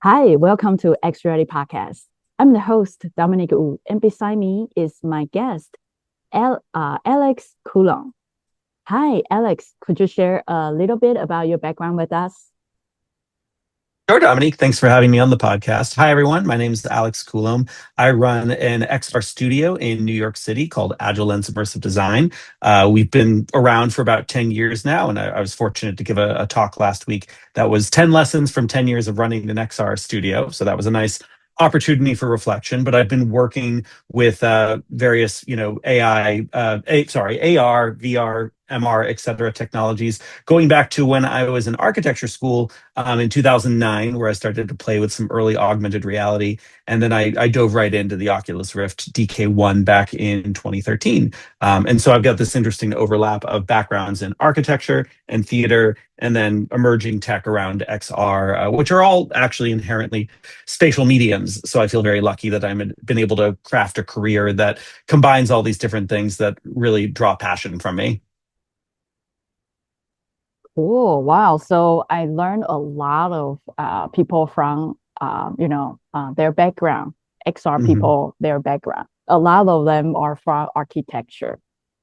Hi, welcome to X Ready Podcast. I'm the host, Dominic Wu, and beside me is my guest, Alex Coulombe. Hi, Alex. Could you share a little bit about your background with us? Sure, Dominique. Thanks for having me on the podcast. Hi, everyone. My name is Alex Coulombe. I run an XR studio in New York City called Agile Lens Immersive Design. We've been around for about 10 years now, and I was fortunate to give a talk last week that was 10 lessons from 10 years of running an XR studio. So that was a nice opportunity for reflection. But I've been working with various, AR, VR, MR, et cetera, technologies, going back to when I was in architecture school in 2009, where I started to play with some early augmented reality. And then I dove right into the Oculus Rift DK1 back in 2013. And so I've got this interesting overlap of backgrounds in architecture and theater, and then emerging tech around XR, which are all actually inherently spatial mediums. So I feel very lucky that I've been able to craft a career that combines all these different things that really draw passion from me. Cool. Wow. So I learned a lot of people from, their background, XR Mhm. people, their background. A lot of them are from architecture.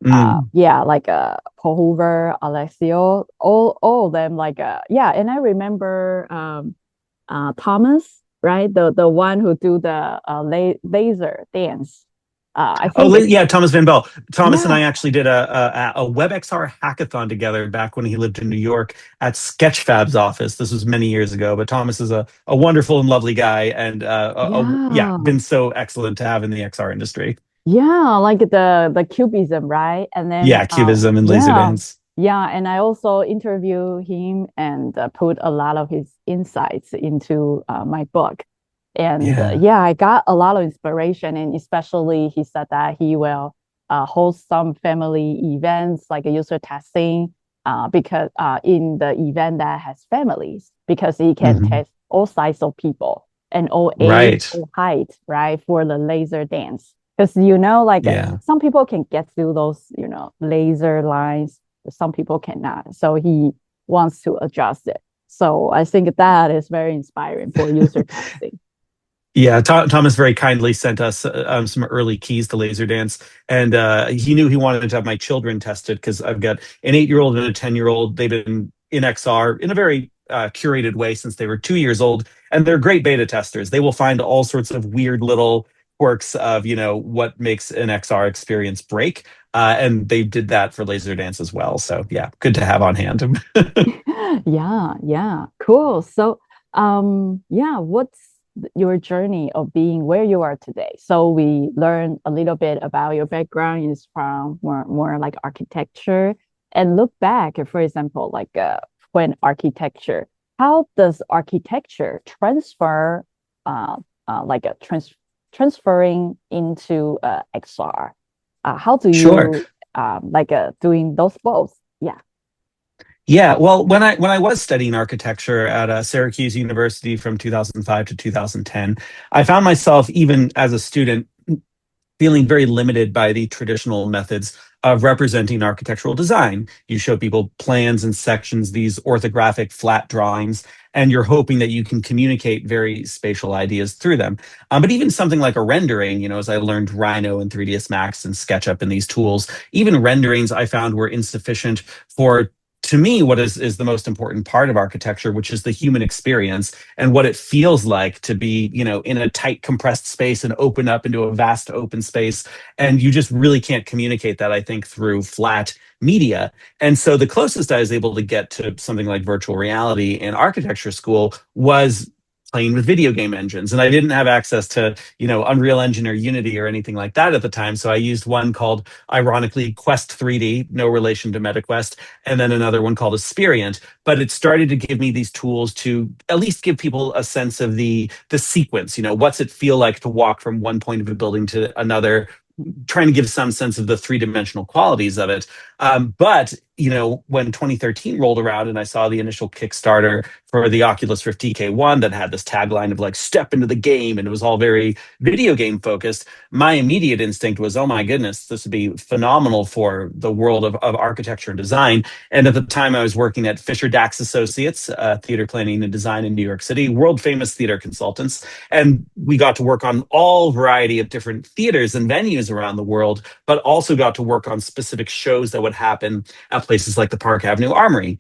Mm. Yeah, like Paul Hoover, Alessio, all of them yeah. And I remember Thomas, right? The one who do the laser dance. I Oh, think the yeah, Thomas Van Bell. Thomas and yeah, I actually did a WebXR hackathon together back when he lived in New York at Sketchfab's office. This was many years ago, but Thomas is a wonderful and lovely guy, and yeah, yeah, been so excellent to have in the XR industry. yeah, like the cubism, right? And then Yeah, Cubism and Laser yeah, Dance. yeah, and I also interview him and put a lot of his insights into my book. And Yeah. yeah, I got a lot of inspiration, and especially he said that he will host some family events like a user testing, because in the event that has families, because he can Mhm. test all sizes of people and all age, Right. all height, right, for the laser dance. Because Yeah. some people can get through those laser lines, but some people cannot. So he wants to adjust it. So I think that is very inspiring for user testing. Yeah, Thomas very kindly sent us some early keys to Laser Dance, and he knew he wanted to have my children tested because I've got an 8-year-old and a 10-year-old. They've been in XR in a very curated way since they were 2 years old, and they're great beta testers. They will find all sorts of weird little quirks of what makes an XR experience break, and they did that for Laser Dance as well. So yeah, good to have on hand. Yeah, yeah, cool. So, yeah, what's your journey of being where you are today? So we learned a little bit about your background is from more like architecture, and look back, for example, like when architecture, how does architecture transfer, uh, like a transferring into XR? How do Sure. you doing those both? Yeah. Yeah, well, when I was studying architecture at Syracuse University from 2005 to 2010, I found myself even as a student feeling very limited by the traditional methods of representing architectural design. You show people plans and sections, these orthographic flat drawings, and you're hoping that you can communicate very spatial ideas through them. But even something like a rendering, as I learned Rhino and 3ds Max and SketchUp and these tools, even renderings I found were insufficient for, to me, what is the most important part of architecture, which is the human experience and what it feels like to be, in a tight, compressed space and open up into a vast open space. And you just really can't communicate that, I think, through flat media. And so the closest I was able to get to something like virtual reality in architecture school was playing with video game engines. And I didn't have access to, Unreal Engine or Unity or anything like that at the time. So I used one called, ironically, Quest 3D, no relation to MetaQuest, and then another one called Asperiant. But it started to give me these tools to at least give people a sense of the sequence. What's it feel like to walk from one point of a building to another, trying to give some sense of the three-dimensional qualities of it. But when 2013 rolled around and I saw the initial Kickstarter for the Oculus Rift DK1 that had this tagline of like step into the game and it was all very video game focused, my immediate instinct was, oh my goodness, this would be phenomenal for the world of architecture and design. And at the time, I was working at Fisher Dax Associates, theater planning and design in New York City, world famous theater consultants. And we got to work on all variety of different theaters and venues around the world, but also got to work on specific shows that would happen at places like the Park Avenue Armory.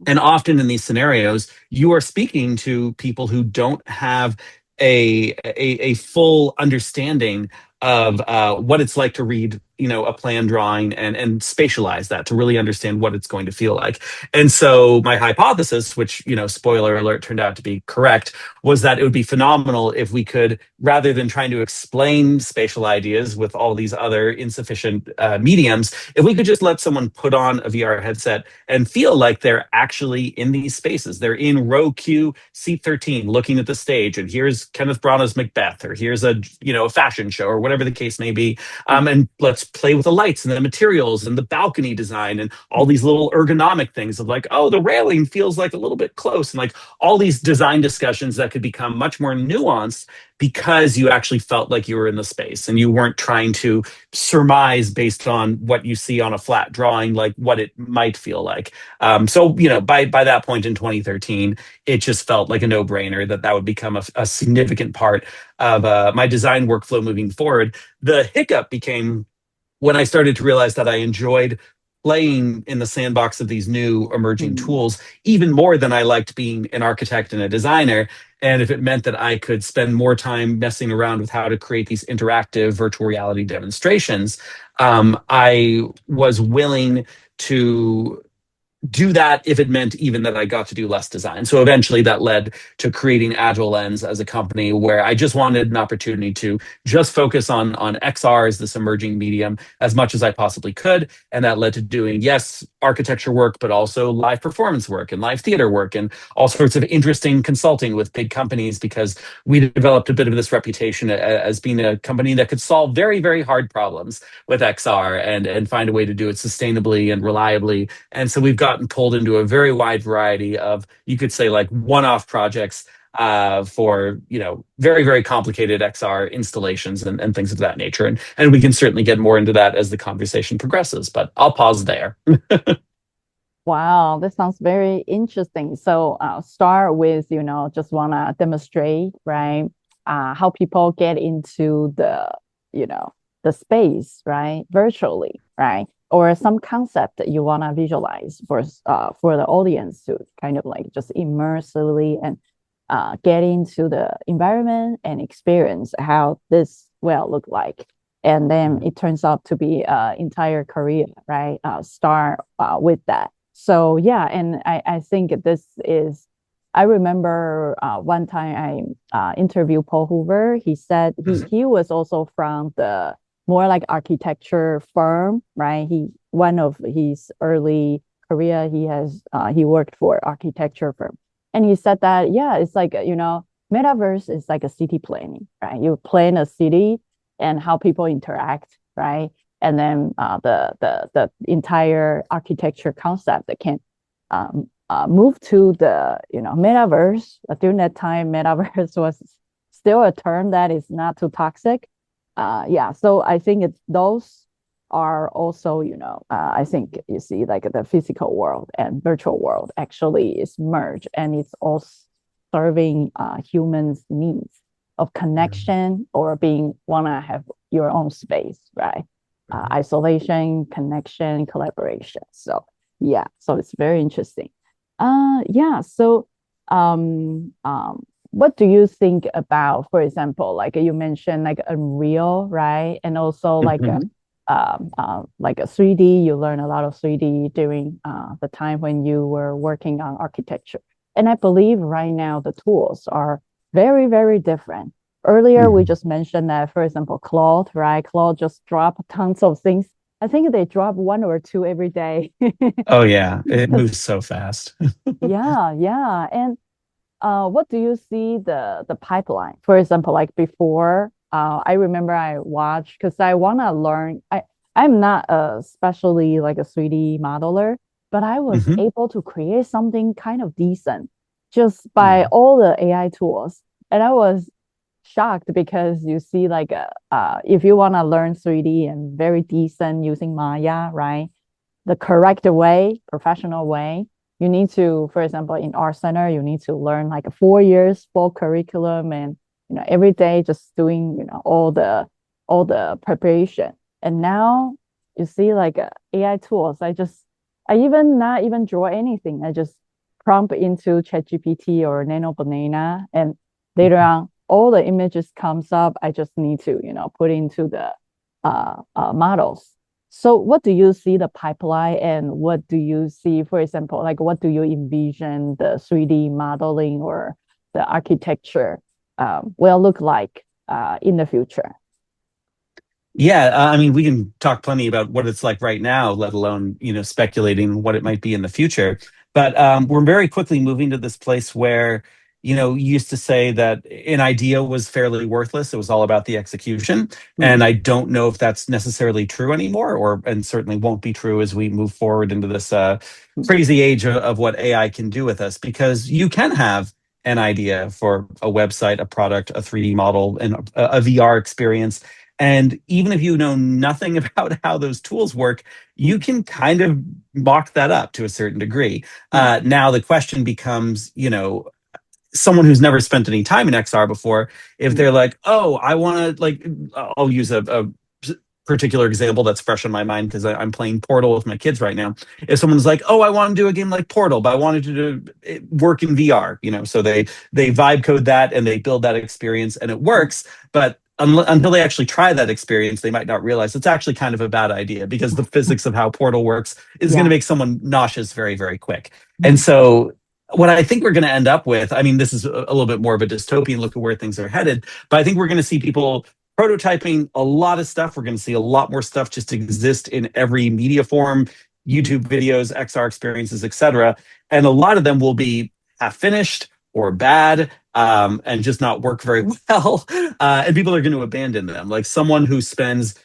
And often in these scenarios, you are speaking to people who don't have a full understanding of what it's like to read, a plan drawing and spatialize that to really understand what it's going to feel like. And so my hypothesis, which, spoiler alert, turned out to be correct, was that it would be phenomenal if we could, rather than trying to explain spatial ideas with all these other insufficient mediums, if we could just let someone put on a VR headset and feel like they're actually in these spaces. They're in row Q, seat 13, looking at the stage, and here's Kenneth Branagh's Macbeth, or here's a fashion show, or whatever the case may be. And let's play with the lights and the materials and the balcony design and all these little ergonomic things of like, oh, the railing feels like a little bit close, and like all these design discussions that could become much more nuanced because you actually felt like you were in the space and you weren't trying to surmise based on what you see on a flat drawing, like what it might feel like. So, by that point in 2013, it just felt like a no brainer that would become a significant part of my design workflow moving forward. The hiccup became when I started to realize that I enjoyed playing in the sandbox of these new emerging Mm, tools even more than I liked being an architect and a designer. And if it meant that I could spend more time messing around with how to create these interactive virtual reality demonstrations, I was willing to do that if it meant even that I got to do less design. So eventually that led to creating Agile Lens as a company where I just wanted an opportunity to just focus on XR as this emerging medium as much as I possibly could. And that led to doing, yes, architecture work, but also live performance work and live theater work and all sorts of interesting consulting with big companies because we developed a bit of this reputation as being a company that could solve very, very hard problems with XR and find a way to do it sustainably and reliably. And so we've gotten pulled into a very wide variety of, you could say, like one-off projects for very, very complicated XR installations and things of that nature. And we can certainly get more into that as the conversation progresses. But I'll pause there. wow, this sounds very interesting. So start with, just want to demonstrate, right? How people get into you know, the space, right? Virtually, right? Or some concept that you want to visualize for the audience to kind of like just immersively and get into the environment and experience how this will look like. And then it turns out to be entire career, right? Start with that. So yeah, and I think this is. I remember one time I interviewed Paul Hoover. He said he was also from the more like architecture firm, right? One of his early career he worked for architecture firm, and he said that yeah, it's like metaverse is like a city planning, right? You plan a city and how people interact, right? And then the entire architecture concept that can move to the metaverse. During that time, metaverse was still a term that is not too toxic. Yeah, so I think those are also I think you see like the physical world and virtual world actually is merged, and it's all serving humans' needs of connection or being wanna have your own space, right? Isolation, connection, collaboration. So yeah, so it's very interesting. Yeah, so what do you think about, for example, like you mentioned, like Unreal, right? And also Mhm. like a 3D, you learn a lot of 3D during the time when you were working on architecture. And I believe right now the tools are very, very different. Earlier, we Mhm. just mentioned that, for example, Claude, right? Claude just drop tons of things. I think they drop one or two every day. Oh yeah, it Because moves so fast. yeah, yeah. And what do you see the pipeline? For example, like before, I remember I watched because I want to learn. I'm not especially like a 3D modeler, but I was Hmm. able to create something kind of decent just by all the AI tools. And I was shocked because you see, like, if you want to learn 3D and very decent using Maya, right? The correct way, professional way, you need to, for example, in art center, you need to learn like 4 years full curriculum, and every day just doing all the preparation. And now you see, like, AI tools. I even not even draw anything. I just prompt into ChatGPT or Nano Banana, and later on, all the images comes up. I just need to put into the models. So what do you see the pipeline, and what do you see, for example, like what do you envision the 3D modeling or the architecture will look like in the future? Yeah, I mean, we can talk plenty about what it's like right now, let alone, speculating what it might be in the future. But we're very quickly moving to this place where, you used to say that an idea was fairly worthless. It was all about the execution. Hmm. And I don't know if that's necessarily true anymore, and certainly won't be true as we move forward into this crazy age of what AI can do with us, because you can have an idea for a website, a product, a 3D model, and a VR experience, and even if you know nothing about how those tools work, you can kind of mock that up to a certain degree. Hmm. Now the question becomes, someone who's never spent any time in XR before, if Hmm. they're like, oh, I want to, like, I'll use a particular example that's fresh in my mind because I'm playing Portal with my kids right now. If someone's like, oh, I want to do a game like Portal, but I wanted to do it work in VR, so they vibe code that and they build that experience and it Hmm. works, but until they actually try that experience, they might not realize it's actually kind of a bad idea because the physics of how Portal works is going to Yeah. make someone nauseous very, very quick. And Hmm. so what I think we're going to end up with, I mean, this is a little bit more of a dystopian look at where things are headed, but I think we're going to see people prototyping a lot of stuff. We're going to see a lot more stuff just exist in every media form, Hmm. YouTube videos, XR experiences, etc. And a lot of them will be half finished or bad, and just not work very well. And people are going to abandon them. Like someone who spends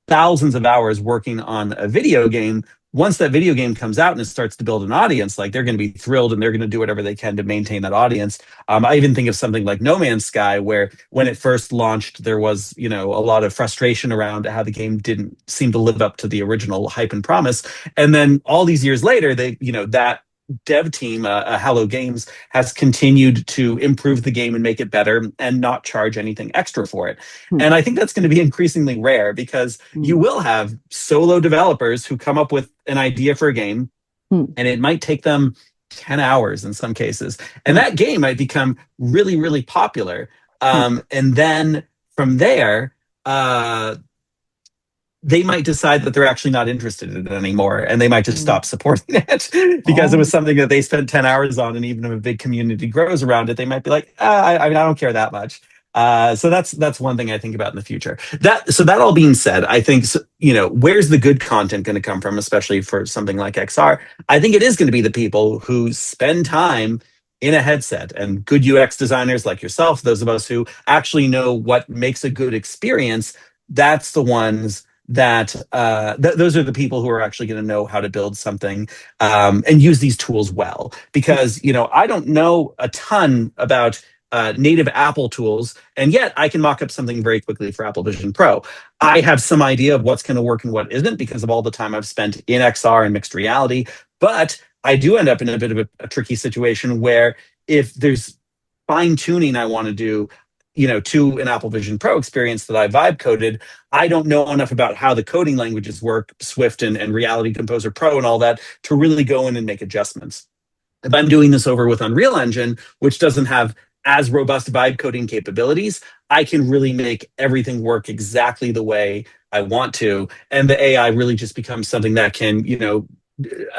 thousands of hours working on a video game, once that video game comes out and it starts to build an audience, like they're going to be thrilled and they're going to do whatever they can to maintain that audience. I even think of something like No Man's Sky, where when it first launched, there was, a lot of frustration around how the game didn't seem to live up to the original hype and promise. And then all these years later, that dev team, Hello Games, has continued to improve the game and make it better and not charge anything extra for it. Hmm. And I think that's going to be increasingly rare because you Hmm. will have solo developers who come up with an idea for a game, Hmm. and it might take them 10 hours in some cases. And Hmm. that game might become really, really popular. Hmm. And then from there, they might decide that they're actually not interested in it anymore and they might just Hmm. stop supporting it because it was Oh. something that they spent 10 hours on. And even if a big community grows around it, they might be like, I mean, I don't care that much. So that's one thing I think about in the future. That all being said, I think, where's the good content going to come from, especially for something like XR? I think it is going to be the people who spend time in a headset, and good UX designers like yourself, those of us who actually know what makes a good experience. That's the ones that those are the people who are actually going to know how to build something, and use these tools well. Because I don't know a ton about native Apple tools, and yet I can mock up something very quickly for Apple Vision Pro. I have some idea of what's going to work and what isn't because of all the time I've spent in XR and mixed reality. But I do end up in a bit of a tricky situation where if there's fine tuning I want to do, to an Apple Vision Pro experience that I vibe coded, I don't know enough about how the coding languages work, Swift and Reality Composer Pro and all that, to really go in and make adjustments. If I'm doing this over with Unreal Engine, which doesn't have as robust vibe coding capabilities, I can really make everything work exactly the way I want to. And the AI really just becomes something that can,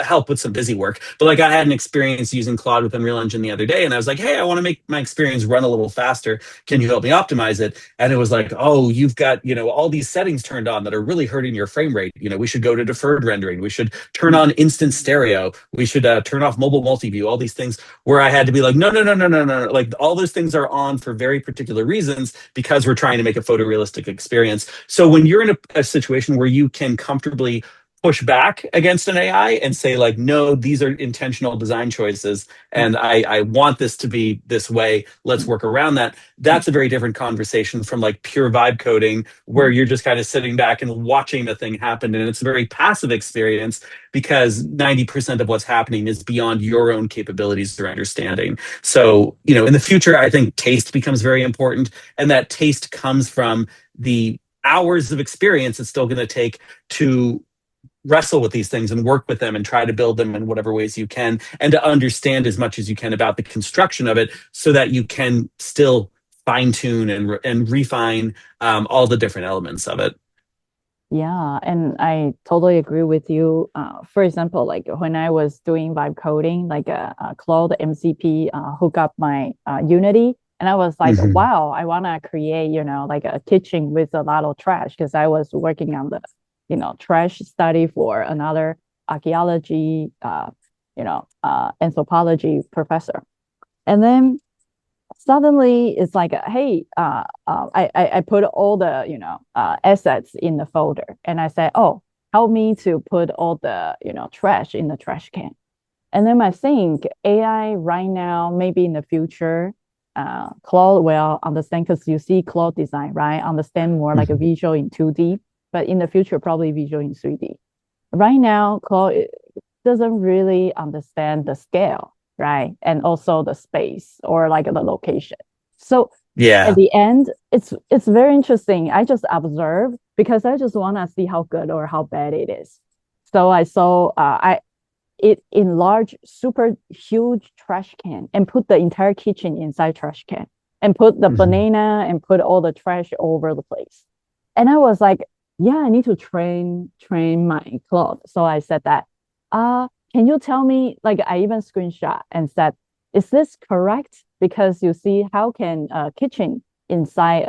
help with some busy work. But like I had an experience using Claude with Unreal Engine the other day, and I was like, hey, I want to make my experience run a little faster. Can you help me optimize it? And it was like, oh, you've got, all these settings turned on that are really hurting your frame rate. We should go to deferred rendering. We should turn Hmm. on instant stereo. We should turn off mobile multi-view, all these things where I had to be like, no, no, no, no, no, no. Like all those things are on for very particular reasons because we're trying to make a photorealistic experience. So when you're in a situation where you can comfortably push back against an AI and say like, no, these are intentional design choices, Yeah. and I want this to be this way. Let's Mm, work around that. That's a very different conversation from like pure vibe coding, where mm. you're just kind of sitting back and watching the thing happen, and it's a very passive experience because 90% of what's happening is beyond your own capabilities or understanding. So, in the future, I think taste becomes very important, and that taste comes from the hours of experience it's still going to take to wrestle with these things and work with them and try to build them in whatever ways you can, and to understand as much as you can about the construction of it so that you can still fine tune and refine all the different elements of it. Yeah, and I totally agree with you. For example, like when I was doing vibe coding, like a Claude MCP hook up my Unity, and I was like, Mm-hmm. wow, I want to create, like a kitchen with a lot of trash because I was working on the, trash study for another archaeology, anthropology professor. And then suddenly it's like, hey, I put all the assets in the folder, and I said, oh, help me to put all the trash in the trash can. And then I think AI right now, maybe in the future, Claude will understand because you see Claude design, right? Understand more like a Mm-hmm. visual in 2D, but in the future, probably visual in 3D. Right now, Claude doesn't really understand the scale, right? And also the space or like the location. So at Yeah. the end, it's very interesting. I just observe because I just want to see how good or how bad it is. So I saw I it enlarged super huge trash can and put the entire kitchen inside trash can and put the Mm-hmm. banana and put all the trash over the place. And I was like, yeah, I need to train my Claude. So I said that, can you tell me, like I even screenshot and said, is this correct? Because you see, how can a kitchen inside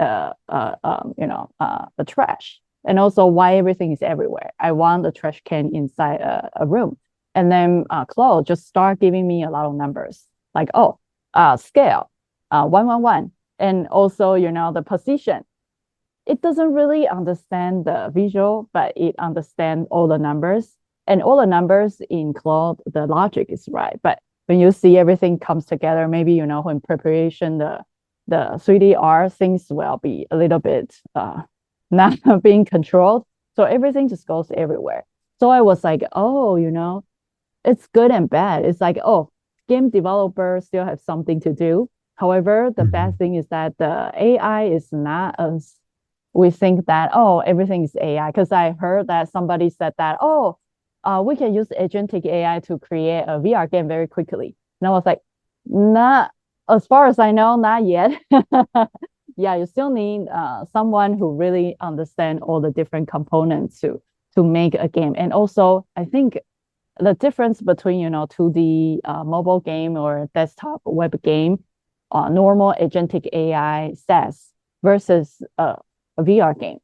the trash? And also why everything is everywhere. I want the trash can inside a room. And then Claude just start giving me a lot of numbers, like, oh, scale, 111. And also, the position. It doesn't really understand the visual, but it understands all the numbers. And all the numbers in Claude, the logic is right. But when you see everything comes together, maybe, when preparation, the 3D R things will be a little bit not being controlled. So everything just goes everywhere. So I was like, oh, it's good and bad. It's like, oh, game developers still have something to do. However, the bad Mm-hmm. thing is that the AI is not as we think that, oh, everything is AI. Because I heard that somebody said that, oh, we can use agentic AI to create a VR game very quickly. And I was like, not as far as I know, not yet. Yeah, you still need someone who really understand all the different components to make a game. And also, I think the difference between 2D mobile game or desktop web game, normal agentic AI SaaS versus a VR game,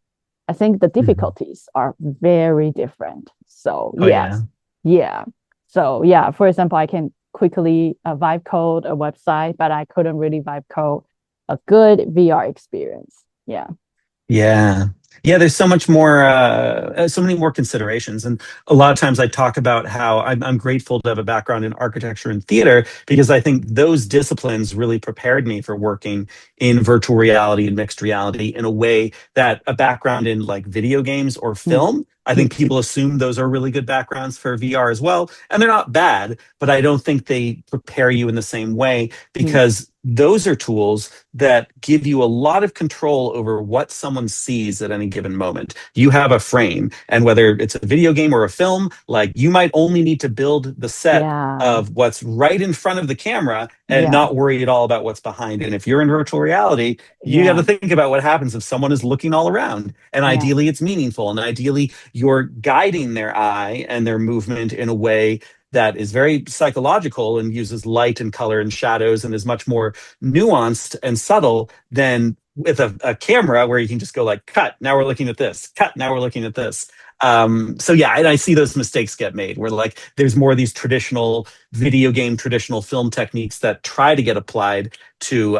I think the Mm-hmm. difficulties are very different. So Oh yeah. yes, yeah. So yeah, for example, I can quickly vibe code a website, but I couldn't really vibe code a good VR experience. Yeah. Yeah. Yeah, there's so much more, so many more considerations. And a lot of times I talk about how I'm grateful to have a background in architecture and theater because I think those disciplines really prepared me for working in virtual reality and mixed reality in a way that a background in like video games or Mm, film, I mm, think people assume those are really good backgrounds for VR as well. And they're not bad, but I don't think they prepare you in the same way mm. because those are tools that give you a lot of control over what someone sees at any given moment. You have a frame, and whether it's a video game or a film, like you might only need to build the set Yeah. of what's right in front of the camera and Yeah. not worry at all about what's behind. And if you're in virtual reality, you got to Yeah. think about what happens if someone is looking all around. And Yeah. ideally, it's meaningful. And ideally, you're guiding their eye and their movement in a way that is very psychological and uses light and color and shadows and is much more nuanced and subtle than with a camera where you can just go like cut, now we're looking at this, cut, now we're looking at this. So yeah, and I see those mistakes get made where like there's more of these traditional video game, traditional film techniques that try to get applied to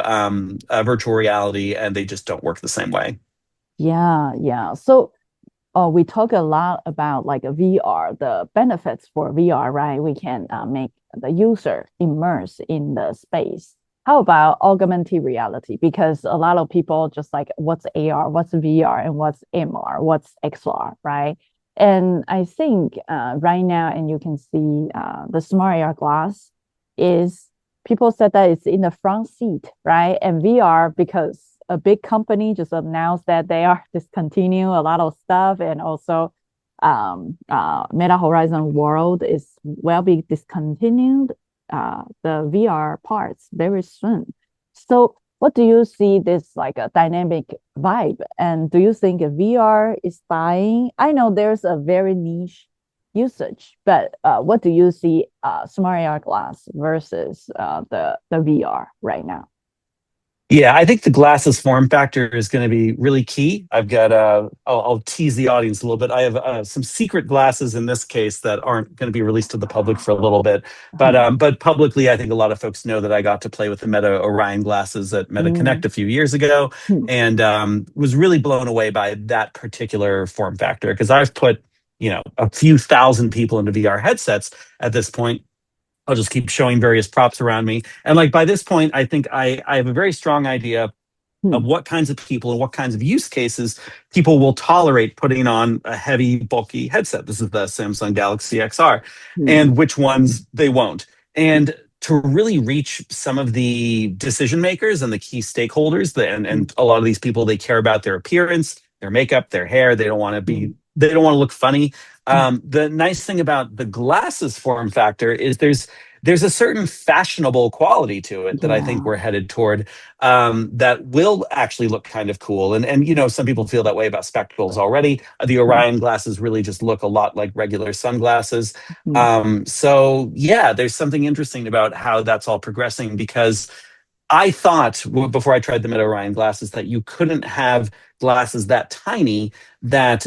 virtual reality, and they just don't work the same way. Yeah. Yeah. So we talk a lot about like a VR, the benefits for VR, right? We can make the user immerse in the space. How about augmented reality? Because a lot of people just like, what's AR, what's VR, and what's MR, what's XR, right? And I think right now, and you can see the smart AR glass is people said that it's in the front seat, right? And VR, because a big company just announced that they are discontinue a lot of stuff, and also Meta Horizon World is will be discontinued the VR parts very soon. So what do you see this like a dynamic vibe? And do you think VR is dying? I know there's a very niche usage, but what do you see smart AR glass versus the VR right now? Yeah, I think the glasses form factor is going to be really key. I've got, I'll tease the audience a little bit. I have some secret glasses in this case that aren't going to be released to the public for a little bit. Hmm. But publicly, I think a lot of folks know that I got to play with the Meta Orion glasses at Meta Mm. Connect a few years ago, Hmm. and was really blown away by that particular form factor because I've put, a few thousand people into VR headsets at this point. I'll just keep showing various props around me. And like by this point, I think I have a very strong idea of Hmm. what kinds of people and what kinds of use cases people will tolerate putting on a heavy, bulky headset. This is the Samsung Galaxy XR, Hmm. and which ones they won't. And to really reach some of the decision makers and the key stakeholders, Hmm. and a lot of these people, they care about their appearance, their makeup, their hair. Hmm. They don't want to look funny. Hmm. The nice thing about the glasses form factor is there's a certain fashionable quality to it that I think Yeah. we're headed toward, that will actually look kind of cool. And some people feel that way about spectacles already. The Hmm. Orion glasses really just look a lot like regular sunglasses. Hmm. So yeah, there's something interesting about how that's all progressing because I thought before I tried the Meta Orion glasses that you couldn't have glasses that tiny that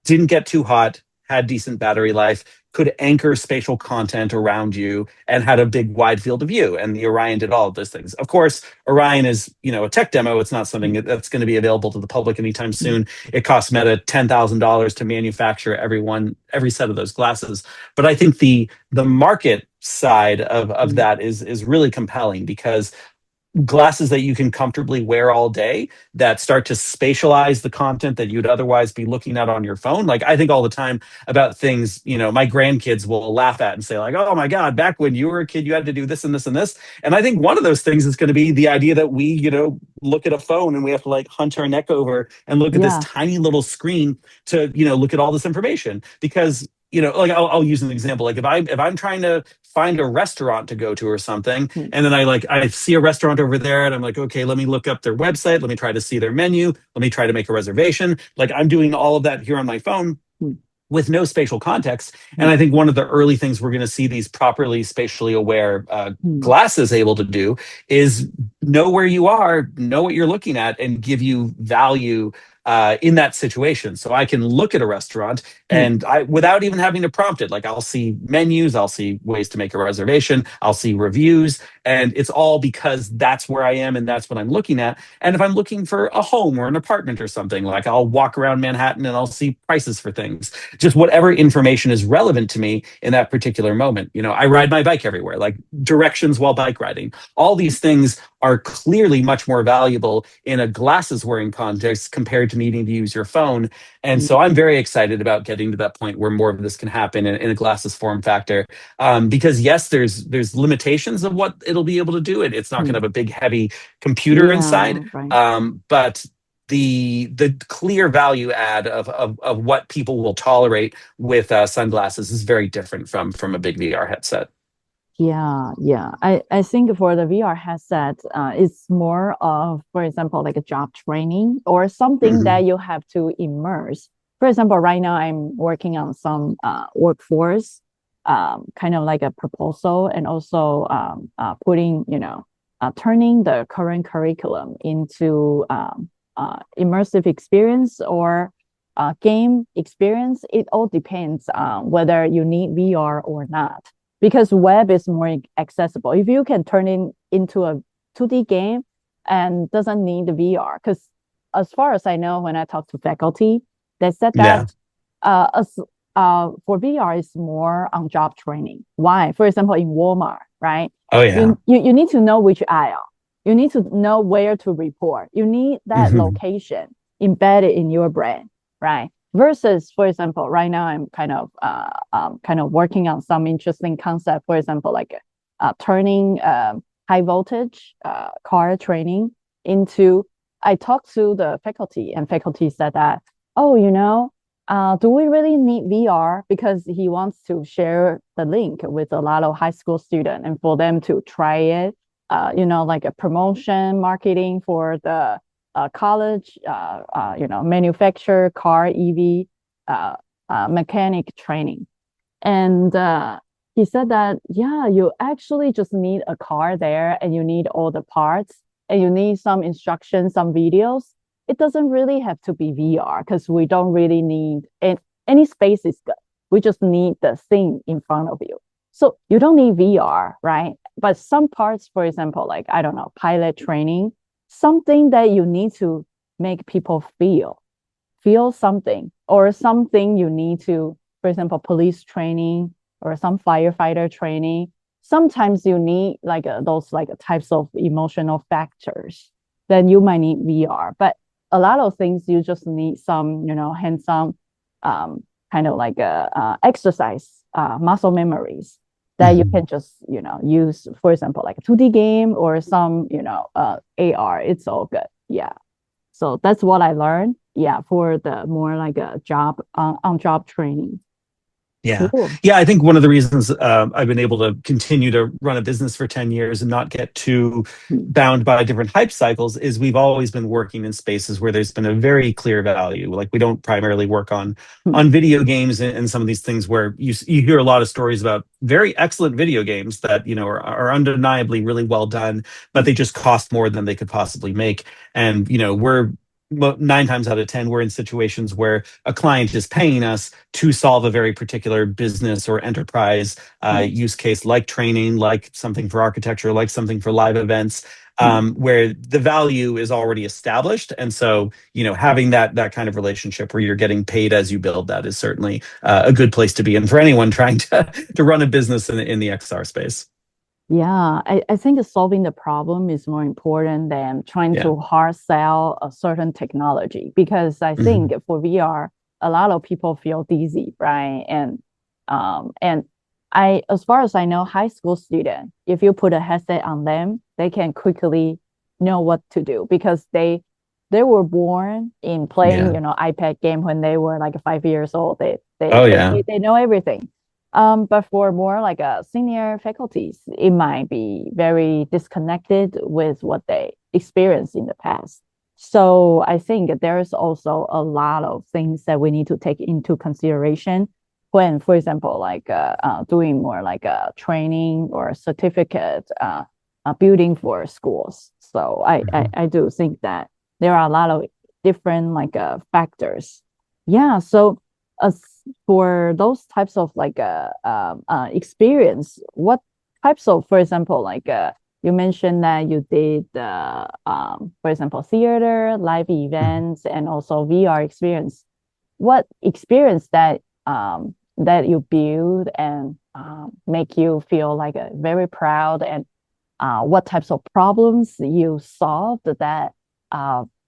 didn't get too hot, had decent battery life, could anchor spatial content around you, and had a big wide field of view. And the Orion did all of those things. Of course, Orion is, a tech demo. It's not something that's going to be available to the public anytime Hmm. soon. It costs Meta $10,000 to manufacture every set of those glasses. But I think the market side of Hmm. that is really compelling because glasses that you can comfortably wear all day that start to spatialize the content that you'd otherwise be looking at on your phone. Like I think all the time about things, my grandkids will laugh at and say like, "Oh my God, back when you were a kid, you had to do this and this and this." And I think one of those things is going to be the idea that we, look at a phone and we have to like hunch our neck over and look at this Yeah. tiny little screen to, look at all this information because like I'll use an example. Like if I'm trying to find a restaurant to go to or something, Hmm. and then I see a restaurant over there and I'm like, okay, let me look up their website, let me try to see their menu, let me try to make a reservation. Like I'm doing all of that here on my phone Hmm. with no spatial context. And Hmm. I think one of the early things we're going to see these properly spatially aware Hmm. glasses able to do is know where you are, know what you're looking at, and give you value in that situation. So I can look at a restaurant Hmm. and without even having to prompt it, like I'll see menus, I'll see ways to make a reservation, I'll see reviews, and it's all because that's where I am and that's what I'm looking at. And if I'm looking for a home or an apartment or something, like I'll walk around Manhattan and I'll see prices for things, just whatever information is relevant to me in that particular moment. I ride my bike everywhere, like directions while bike riding. All these things are clearly much more valuable in a glasses wearing context compared to needing to use your phone. And so I'm very excited about getting to that point where more of this can happen in a glasses form factor. Because yes, there's limitations of what it'll be able to do. It's not going to Hmm. have a big heavy computer inside, Yeah. Right. but the clear value add of what people will tolerate with sunglasses is very different from a big VR headset. Yeah, yeah. I think for the VR headset, it's more of, for example, like a job training or something Hmm. that you have to immerse. For example, right now I'm working on some workforce, kind of like a proposal, and also putting, turning the current curriculum into immersive experience or game experience. It all depends on whether you need VR or not because web is more accessible. If you can turn it into a 2D game and doesn't need the VR, because as far as I know, when I talk to faculty, They said that Yeah. as for VR, it's more on job training. Why? For example, in Walmart, right? Oh yeah. You need to know which aisle. You need to know where to report. You need that Hmm. location embedded in your brain, right? Versus, for example, right now I'm kind of working on some interesting concept. For example, like turning high voltage car training into. I talked to the faculty, and faculty said that, oh, do we really need VR? Because he wants to share the link with a lot of high school students and for them to try it, like a promotion marketing for the college, manufacturer, car, EV, mechanic training. And he said that, yeah, you actually just need a car there and you need all the parts and you need some instructions, some videos. It doesn't really have to be VR because we don't really need any space is good. We just need the thing in front of you. So you don't need VR, right? But some parts, for example, like, I don't know, pilot training, something that you need to make people feel something, or something you need to, for example, police training or some firefighter training. Sometimes you need like those like types of emotional factors. Then you might need VR. But a lot of things you just need some, hands-on, kind of like a exercise, muscle memories that you Hmm. can just, use, for example, like a 2D game or some, AR. It's all good. Yeah. So that's what I learned. Yeah, for the more like a job on job training. Yeah. Cool. Yeah. I think one of the reasons I've been able to continue to run a business for 10 years and not get too Mm, bound by different hype cycles is we've always been working in spaces where there's been a very clear value. Like we don't primarily work mm, on video games and some of these things where you hear a lot of stories about very excellent video games that, are undeniably really well done, but mm, they just cost more than they could possibly make. And, we're 9 times out of 10, we're in situations where a client is paying us to solve a very particular business or enterprise mm, use case, like training, like something for architecture, like something for live events, mm. where the value is already established. And so, having that kind of relationship where you're getting paid as you build that is certainly a good place to be. And for anyone trying to run a business in the XR space. Yeah, I think solving the problem is more important than trying Yeah. to hard sell a certain technology, because I think Hmm. for VR, a lot of people feel dizzy, right? And as far as I know, high school student, if you put a headset on them, they can quickly know what to do because they were born in playing, Yeah. iPad game when they were like 5 years old. Oh, yeah. They know everything. But for more like a senior faculties, it might be very disconnected with what they experienced in the past. So I think there's also a lot of things that we need to take into consideration when, for example, like doing more like a training or a certificate building for schools. So Mhm. I do think that there are a lot of different like factors. Yeah. So as for those types of like experience, what types of, for example, like you mentioned that you did for example, theater, live Mhm. events, and also VR experience. What experience that you build and make you feel like very proud, and what types of problems you solved that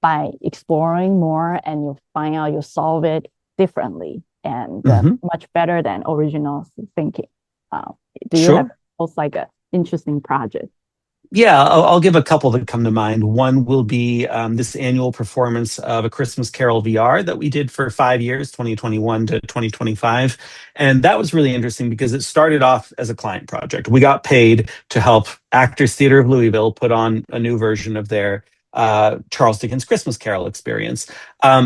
by exploring more and you find out you solve it differently and Mhm. much better than original thinking. Uh, do you have Sure. also like an interesting project? Yeah, I'll give a couple that come to mind. One will be this annual performance of A Christmas Carol VR that we did for 5 years, 2021 to 2025. And that was really interesting because it started off as a client project. We got paid to help Actors Theater of Louisville put on a new version of their Charles Dickens Christmas Carol experience.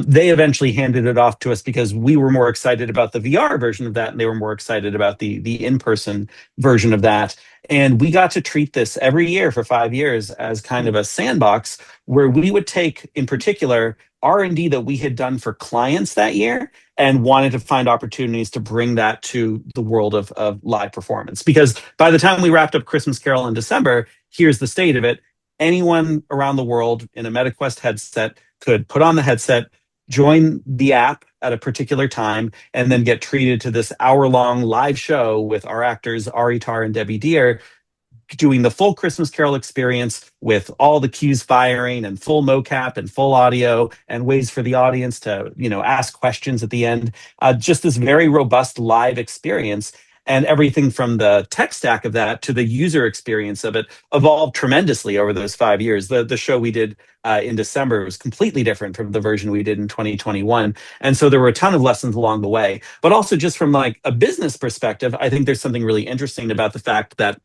They eventually handed it off to us because we were more excited about the VR version of that, and they were more excited about the in-person version of that. And we got to treat this every year for 5 years as kind of a sandbox where we would take, in particular, R&D that we had done for clients that year and wanted to find opportunities to bring that to the world of live performance. Because by the time we wrapped up Christmas Carol in December, here's the state of it. Anyone around the world in a MetaQuest headset could put on the headset, join the app at a particular time, and then get treated to this hour-long live show with our actors Ari Tar and Debbie Deer doing the full Christmas Carol experience with all the cues firing and full mocap and full audio and ways for the audience to, ask questions at the end. Just this very robust live experience. And everything from the tech stack of that to the user experience of it evolved tremendously over those 5 years. The show we did in December was completely different from the version we did in 2021. And so there were a ton of lessons along the way. But also, just from like a business perspective, I think there's something really interesting about the fact that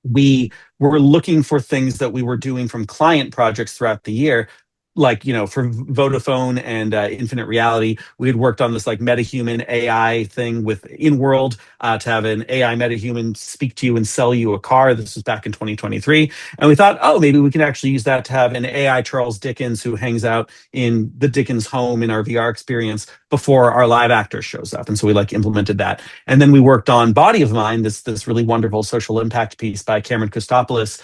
we were looking for things that we were doing from client projects throughout the year. Like, for Vodafone and Infinite Reality, we had worked on this like metahuman AI thing with InWorld to have an AI metahuman speak to you and sell you a car. This was back in 2023. And we thought, oh, maybe we can actually use that to have an AI Charles Dickens who hangs out in the Dickens home in our VR experience before our live actor shows up. And so we like implemented that. And then we worked on Body of Mine, this really wonderful social impact piece by Cameron Kostopoulos,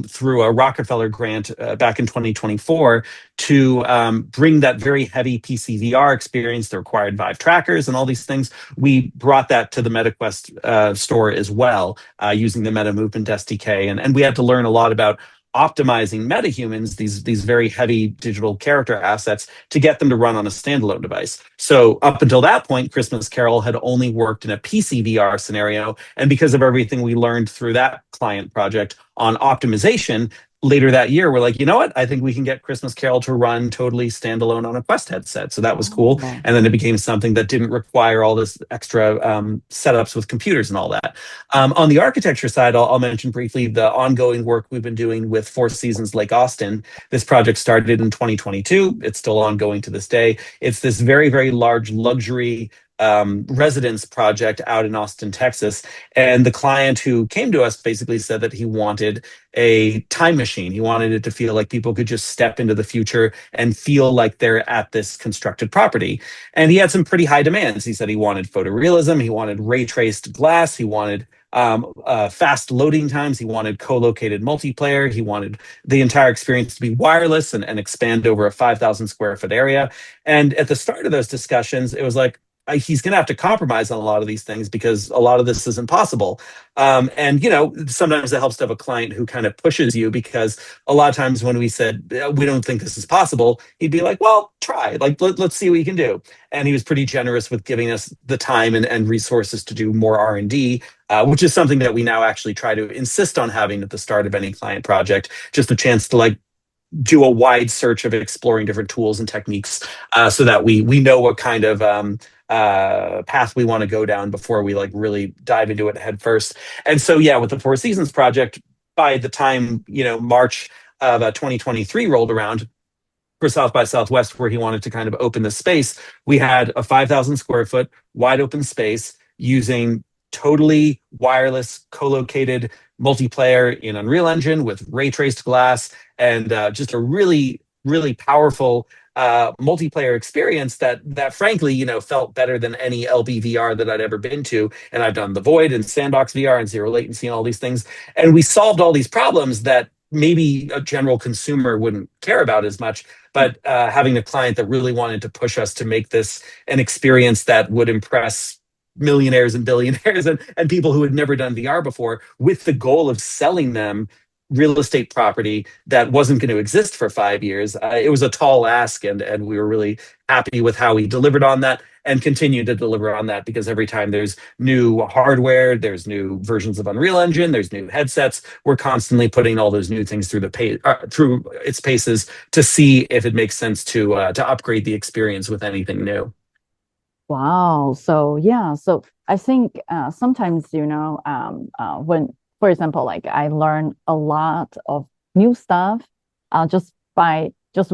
through a Rockefeller grant back in 2024 to bring that very heavy PC VR experience, the required Vive trackers and all these things. We brought that to the MetaQuest store as well, using the Meta Movement SDK. And we had to learn a lot about optimizing metahumans, these very heavy digital character assets, to get them to run on a standalone device. So up until that point, Christmas Carol had only worked in a PC VR scenario. And because of everything we learned through that client project on optimization, later that year, we're like, you know what? I think we can get Christmas Carol to run totally standalone on a Quest headset. So that was cool. Oh, And then it became something that didn't require all this extra setups with computers and all that. On the architecture side, I'll mention briefly the ongoing work we've been doing with Four Seasons Lake Austin. This project started in 2022. It's still ongoing to this day. It's this very, very large luxury residence project out in Austin, Texas. And the client who came to us basically said that he wanted a time machine. He wanted it to feel like people could just step into the future and feel like they're at this constructed property. And he had some pretty high demands. He said he wanted photorealism, he wanted ray traced glass, he wanted fast loading times, he wanted co-located multiplayer, he wanted the entire experience to be wireless and expand over a 5,000 square foot area. And at the start of those discussions, it was like, he's going to have to compromise on a lot of these things because a lot of this isn't possible. And, sometimes it helps to have a client who kind of pushes you, because a lot of times when we said, we don't think this is possible, he'd be like, well, try, like, let's see what you can do. And he was pretty generous with giving us the time and resources to do more R&D, which is something that we now actually try to insist on having at the start of any client project, just a chance to like do a wide search of exploring different tools and techniques, so that we know what kind of path we want to go down before we like really dive into it head first. And so, yeah, with the Four Seasons project, by the time March of 2023 rolled around for South by Southwest, where he wanted to kind of open the space, we had a 5,000 square foot wide open space using totally wireless co-located multiplayer in Unreal Engine with ray traced glass, and just a really, really powerful multiplayer experience that frankly, felt better than any LBVR that I'd ever been to. And I've done the Void and Sandbox VR and zero latency and all these things. And we solved all these problems that maybe a general consumer wouldn't care about as much. But having a client that really wanted to push us to make this an experience that would impress millionaires and billionaires and people who had never done VR before, with the goal of selling them real estate property that wasn't going to exist for 5 years. It was a tall ask, and we were really happy with how we delivered on that and continue to deliver on that, because every time there's new hardware, there's new versions of Unreal Engine, there's new headsets, we're constantly putting all those new things through its paces to see if it makes sense to upgrade the experience with anything new. wow. So yeah, so I think sometimes, when, for example, like I learn a lot of new stuff just by just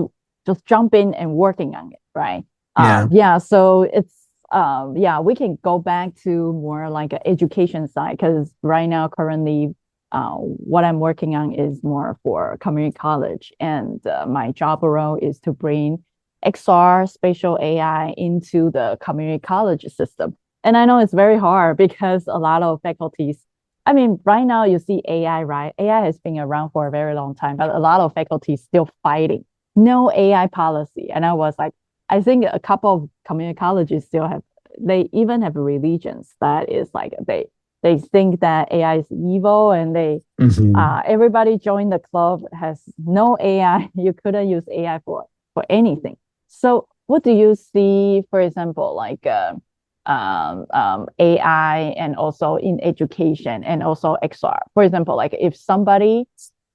jumping and working on it, right? Yeah. Yeah, so it's yeah, we can go back to more like an education side, because right now currently what I'm working on is more for community college, and my job role is to bring XR spatial AI into the community college system. And I know it's very hard because a lot of faculties, I mean, right now you see AI, right? AI has been around for a very long time, but a lot of faculties still fighting no AI policy. And I was like, I think a couple of community colleges still have, they even have religions that is like they think that AI is evil, and they Hmm. everybody join the club has no AI. You couldn't use AI for anything. So what do you see, for example, like AI and also in education and also XR? For example, like if somebody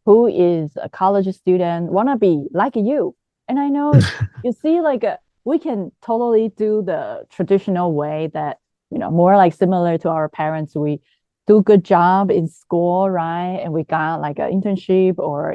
who is a college student wanna be like you, and I know you see like we can totally do the traditional way that more like similar to our parents. We do good job in school, right? And we got like an internship or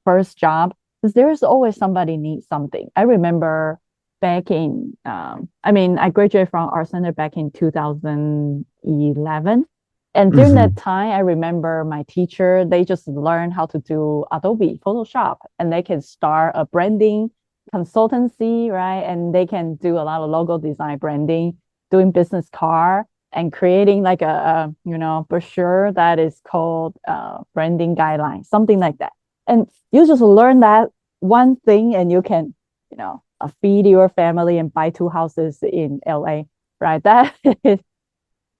first job, because there's always somebody needs something. I remember back in I mean, I graduated from Art Center back in 2011. And during that Hmm. time, I remember my teacher, they just learned how to do Adobe Photoshop, and they can start a branding consultancy, right? And they can do a lot of logo design, branding, doing business card, and creating like a brochure that is called branding guidelines, something like that. And you just learn that one thing, and you can feed your family and buy two houses in LA, right? That is,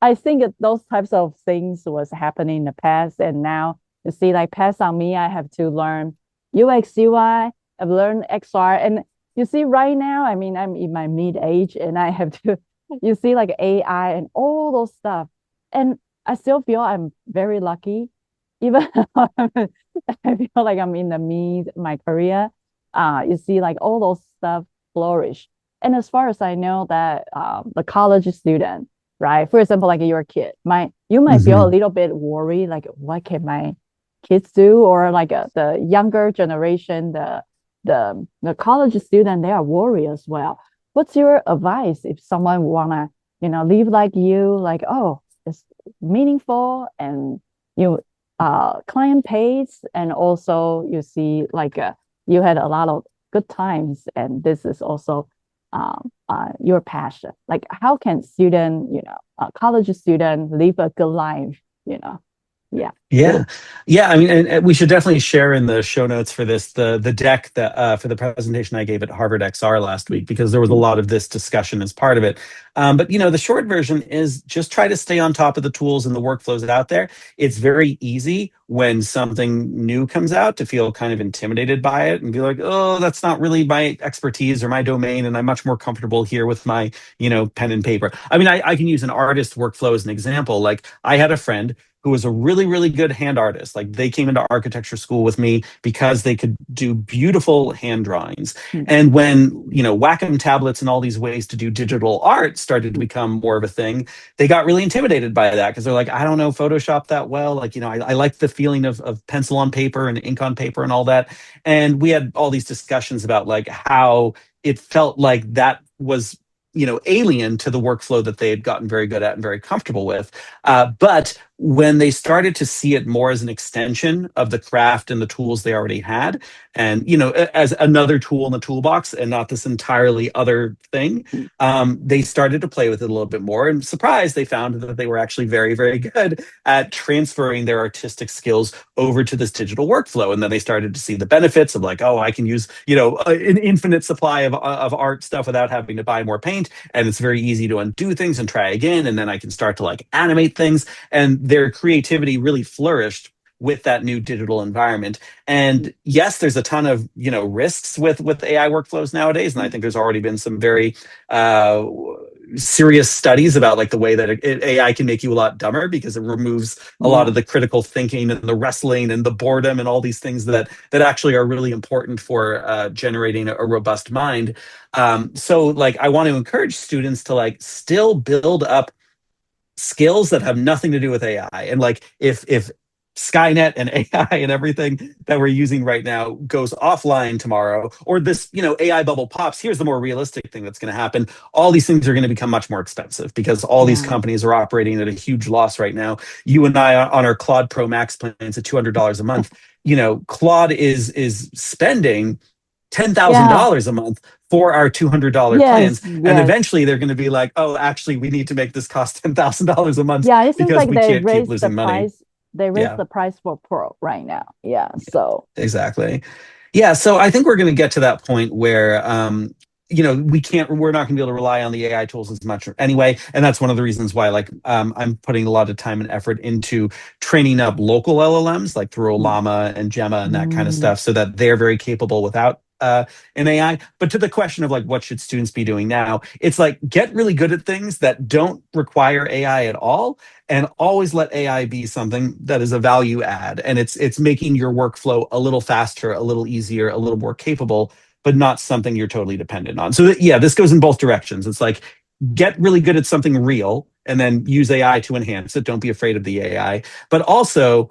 I think those types of things was happening in the past, and now you see, like, pass on me, I have to learn UX UI, I've learned XR, and you see right now, I mean, I'm in my mid age, and I have to, you see, like AI and all those stuff, and I still feel I'm very lucky, even though I feel like I'm in the mid my career. You see, like all those stuff flourish, and as far as I know, that the college student, right? For example, like your kid, you might feel a Hmm. little bit worried, like what can my kids do, or like the younger generation, the college student, they are worried as well. What's your advice if someone wanna live like you, like, oh, it's meaningful, and you client pays, and also you see like you had a lot of good times, and this is also your passion. Like, how can student, a college student live a good life? You know, yeah. Yeah, What? yeah. I mean, and we should definitely share in the show notes for this the deck that for the presentation I gave at Harvard XR last week, because there was a lot of this discussion as part of it. But the short version is just try to stay on top of the tools and the workflows out there. It's very easy when something new comes out to feel kind of intimidated by it and be like, oh, that's not really my expertise or my domain, and I'm much more comfortable here with my pen and paper. I mean, I can use an artist workflow as an example. Like, I had a friend who was a really, really good hand artist. Like, they came into architecture school with me because they could do beautiful hand drawings. And when, Wacom tablets and all these ways to do digital art started to become more of a thing, they got really intimidated by that, because they're like, I don't know Photoshop that well. Like, I like the feeling of pencil on paper and ink on paper and all that. And we had all these discussions about like how it felt like that was alien to the workflow that they had gotten very good at and very comfortable with. But when they started to see it more as an extension of the craft and the tools they already had, and as another tool in the toolbox and not this entirely other thing, they started to play with it a little bit more. And surprise, they found that they were actually very, very good at transferring their artistic skills over to this digital workflow. And then they started to see the benefits of like, oh, I can use an infinite supply of art stuff without having to buy more paint, and it's very easy to undo things and try again, and then I can start to like animate things, and their creativity really flourished with that new digital environment. And yes, there's a ton of risks with AI workflows nowadays, and I think there's already been some very uh, serious studies about like the way that AI can make you a lot dumber, because it removes a lot Yeah, of the critical thinking and the wrestling and the boredom and all these things that actually are really important for generating a robust mind. So like, I want to encourage students to like still build up skills that have nothing to do with AI. And like, if Skynet and AI and everything that we're using right now goes offline tomorrow, or this AI bubble pops, here's the more realistic thing that's going to happen. All these things are going to become much more expensive, because all these yeah, companies are operating at a huge loss right now. You and I on our Claude Pro Max plans at $200 a month. Claude is spending ten thousand yeah, dollars a month for our $200 yes, plans, and yes. eventually they're going to be like, oh, actually, we need to make this cost $10,000 a month Yeah, it seems because like we they can't keep raised the losing money. price. They raised Yeah, the price for Pro right now. Yeah, so exactly. Yeah, so I think we're going to get to that point where we're not going to be able to rely on the AI tools as much anyway. And that's one of the reasons why, like, I'm putting a lot of time and effort into training up local LLMs, like through Olama and Gemma and that kind of Mm, stuff, so that they're very capable without an AI. But to the question of like, what should students be doing now? It's like, get really good at things that don't require AI at all, and always let AI be something that is a value add. And it's making your workflow a little faster, a little easier, a little more capable, but not something you're totally dependent on. So yeah, this goes in both directions. It's like, get really good at something real and then use AI to enhance it. Don't be afraid of the AI. But also,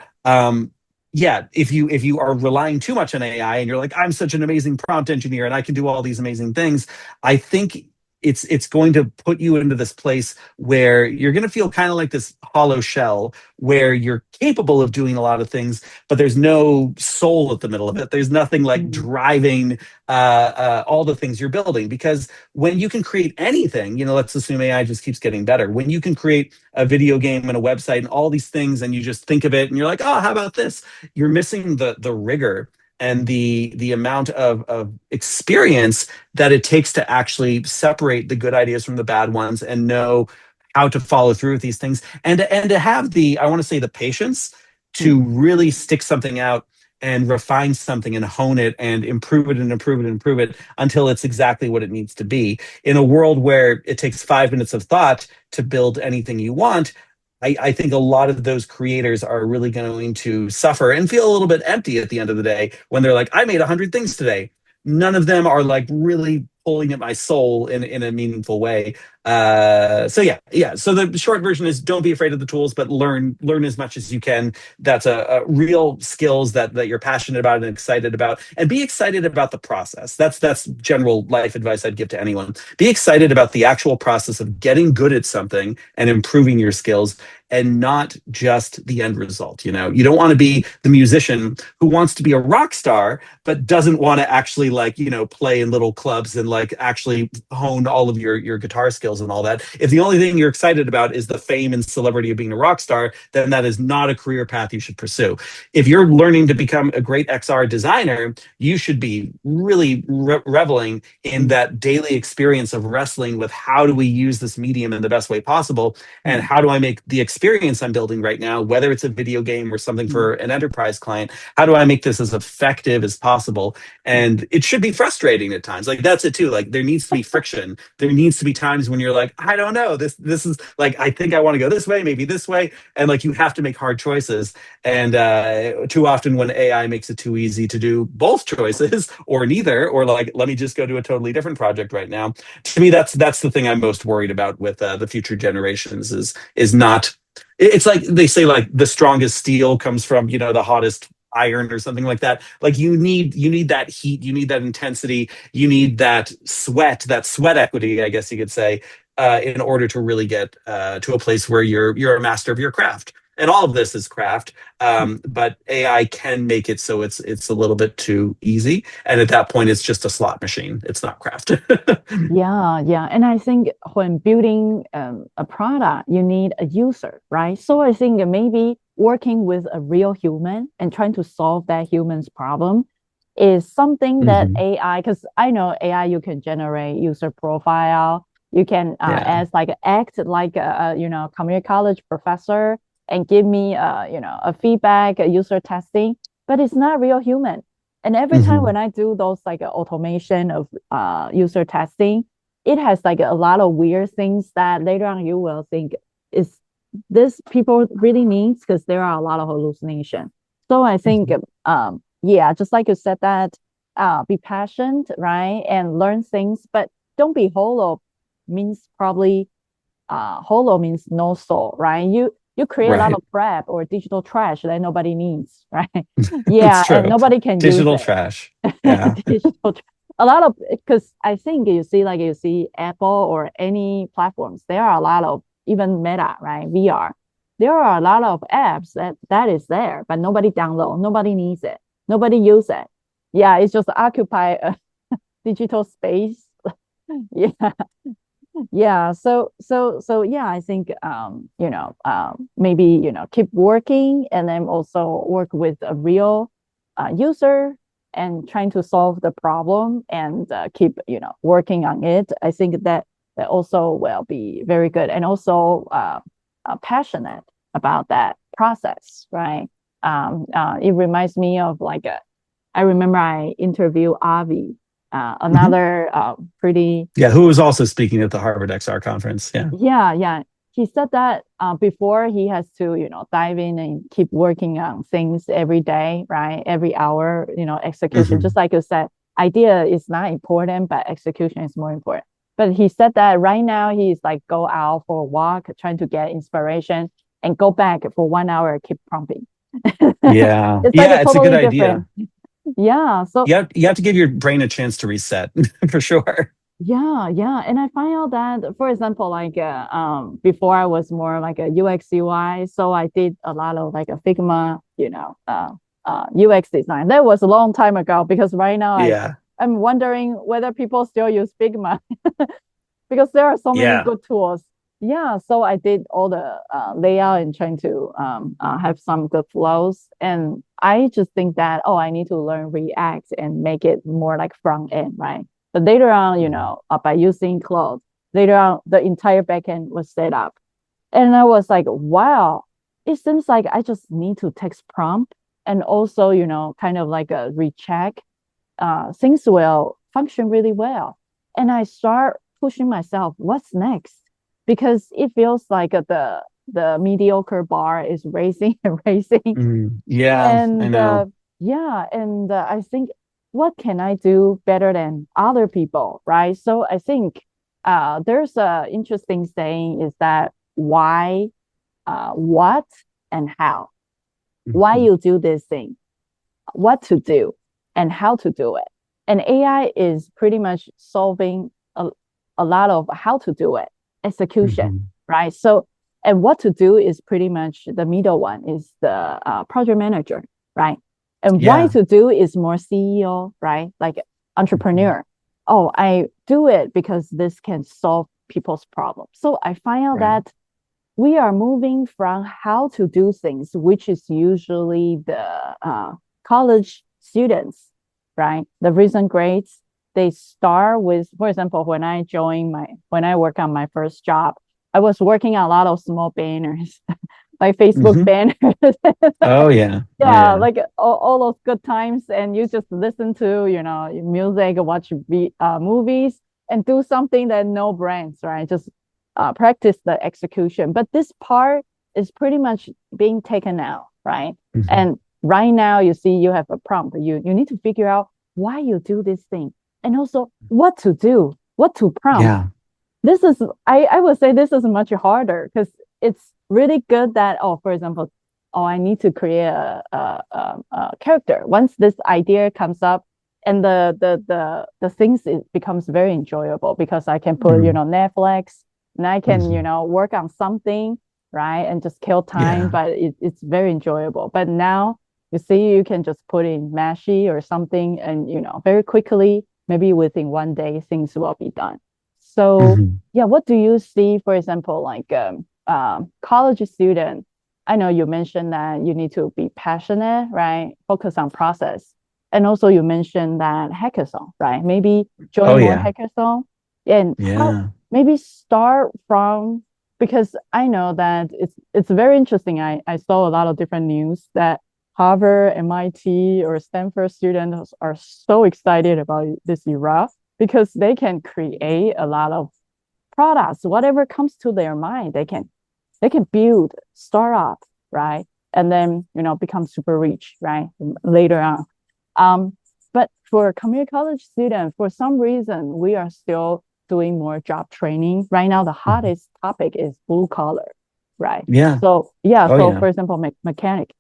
yeah, if you are relying too much on AI and you're like, I'm such an amazing prompt engineer and I can do all these amazing things, I think it's going to put you into this place where you're going to feel kind of like this hollow shell, where you're capable of doing a lot of things, but there's no soul at the middle of it. There's nothing like mm, driving all the things you're building. Because when you can create anything, let's assume AI just keeps getting better. When you can create a video game and a website and all these things, and you just think of it and you're like, oh, how about this? You're missing the rigor and the amount of experience that it takes to actually separate the good ideas from the bad ones and know how to follow through with these things, and to have the, I want to say, the patience to mm, really stick something out and refine something and hone it and improve it and improve it and improve it until it's exactly what it needs to be. In a world where it takes 5 minutes of thought to build anything you want, I think a lot of those creators are really going to suffer and feel a little bit empty at the end of the day when they're like, I made 100 things today. None of them are like really pulling at my soul in a meaningful way. So yeah, yeah. So the short version is, don't be afraid of the tools, but learn as much as you can. That's a real skills that you're passionate about and excited about, and be excited about the process. That's general life advice I'd give to anyone. Be excited about the actual process of getting good at something and improving your skills, and not just the end result. You don't want to be the musician who wants to be a rock star but doesn't want to actually, like, play in little clubs and like actually hone all of your guitar skills and all that. If the only thing you're excited about is the fame and celebrity of being a rock star, then that is not a career path you should pursue. If you're learning to become a great XR designer, you should be really reveling in mm, that daily experience of wrestling with, how do we use this medium in the best way possible, and mm, how do I make the experience I'm building right now, whether it's a video game or something mm, for an enterprise client, how do I make this as effective as possible? mm, And it should be frustrating at times. Like, that's it too. Like, there needs to be friction. There needs to be times when you're like, I don't know, this is like, I think I want to go this way, maybe this way, and like, you have to make hard choices. And too often when AI makes it too easy to do both choices or neither, or like, let me just go to a totally different project right now. To me, that's the thing I'm most worried about with the future generations, is not. It's like they say, like, the strongest steel comes from the hottest iron or something like that. Like, you need that heat, you need that intensity, you need that sweat equity, I guess you could say, in order to really get to a place where you're a master of your craft. And all of this is craft, mm. but AI can make it so it's a little bit too easy, and at that point, it's just a slot machine. It's not craft. Yeah, yeah. And I think when building a product, you need a user, right? So I think maybe working with a real human and trying to solve that human's problem is something that Mhm. AI, because I know AI, you can generate user profile, you can Yeah. as like act like community college professor and give me a feedback, a user testing, but it's not real human. And every time Mhm. when I do those like automation of user testing, it has like a lot of weird things that later on you will think, is this people really needs, because there are a lot of hallucination. So I think Mhm. yeah, just like you said that be patient, right? And learn things, but don't be hollow. Means probably hollow means no soul, right? You create a lot Right. of prep or digital trash that nobody needs, right? It's Yeah, and true. nobody can use Digital it. trash. Yeah. Digital a lot of, because I think you see Apple or any platforms, there are a lot of, even Meta, right? VR. There are a lot of apps that is there, but nobody download, nobody needs it, nobody use it. Yeah, it's just occupy a digital space. Yeah, yeah. So yeah, I think maybe keep working and then also work with a real user and trying to solve the problem and keep working on it. I think that also will be very good, and also passionate about that process, right? It reminds me of like I remember I interviewed Avi, Mhm. another pretty Yeah, who was also speaking at the Harvard XR conference. Yeah. yeah, yeah. He said that before he has to, dive in and keep working on things every day, right? Every hour, execution. Just Hmm. like you said, idea is not important, but execution is more important. But he said that right now he's like go out for a walk, trying to get inspiration, and go back for 1 hour, keep prompting. Yeah. It's like a Yeah, it's a good totally different. idea. Yeah. So You have to give your brain a chance to reset for sure. yeah, yeah. And I find out that, for example, like before I was more like a UX UI, so I did a lot of like a Figma, UX design. That was a long time ago because right now Yeah. I'm wondering whether people still use Figma because there are so many Yeah. good tools. Yeah, so I did all the layout and trying to have some good flows. And I just think that, oh, I need to learn React and make it more like front end, right? But later on, Mhm. by using Claude, later on, the entire backend was set up. And I was like, wow, it seems like I just need to text prompt and also, kind of like a recheck. Things will function really well. And I start pushing myself, what's next? Because it feels like the mediocre bar is racing and racing. Yeah, I And know. yeah, and I think, what can I do better than other people, right? So I think there's a interesting saying is that why, what, and how. Why Mhm. you do this thing, what to do, and how to do it. And AI is pretty much solving a lot of how to do it, execution, Mhm. right? So, and what to do is pretty much the middle one is the project manager, right? And why Yeah. to do is more CEO, right? Like Mhm. entrepreneur. Oh, I do it because this can solve people's problems. So I find out Right. that we are moving from how to do things, which is usually the college students, right? The recent grades, they start with, for example, when I work on my first job, I was working on a lot of small banners, like Facebook Hmm. banners. Oh yeah. Oh Yeah, yeah. like all those good times, and you just listen to, music, watch movies, and do something that no brands, right? Just practice the execution. But this part is pretty much being taken out, right? Hmm. And right now, you see, you have a prompt. You need to figure out why you do this thing, and also what to do, what to prompt. Yeah. This is, I would say, this is much harder because it's really good that, oh, for example, oh, I need to create a character. Once this idea comes up, and the things, it becomes very enjoyable because I can put, Mm. Netflix, and I can, Hmm. work on something, right, and just kill time, Yeah. but it's very enjoyable. But now you see, you can just put in Mashy or something, and very quickly, maybe within 1 day, things will be done. So Hmm. yeah, what do you see, for example, like college student? I know you mentioned that you need to be passionate, right? Focus on process. And also you mentioned that hackathon, right? Maybe Oh join more yeah. hackathon and how Yeah. maybe start from, because I know that it's very interesting. I saw a lot of different news that Harvard, MIT, or Stanford students are so excited about this era because they can create a lot of products, whatever comes to their mind, they can build startup, right? And then become super rich, right? Later on. Um, but for community college students, for some reason, we are still doing more job training. Right now, the Mhm. hottest topic is blue collar, right? Yeah. So yeah, Oh so yeah. for example, mechanic.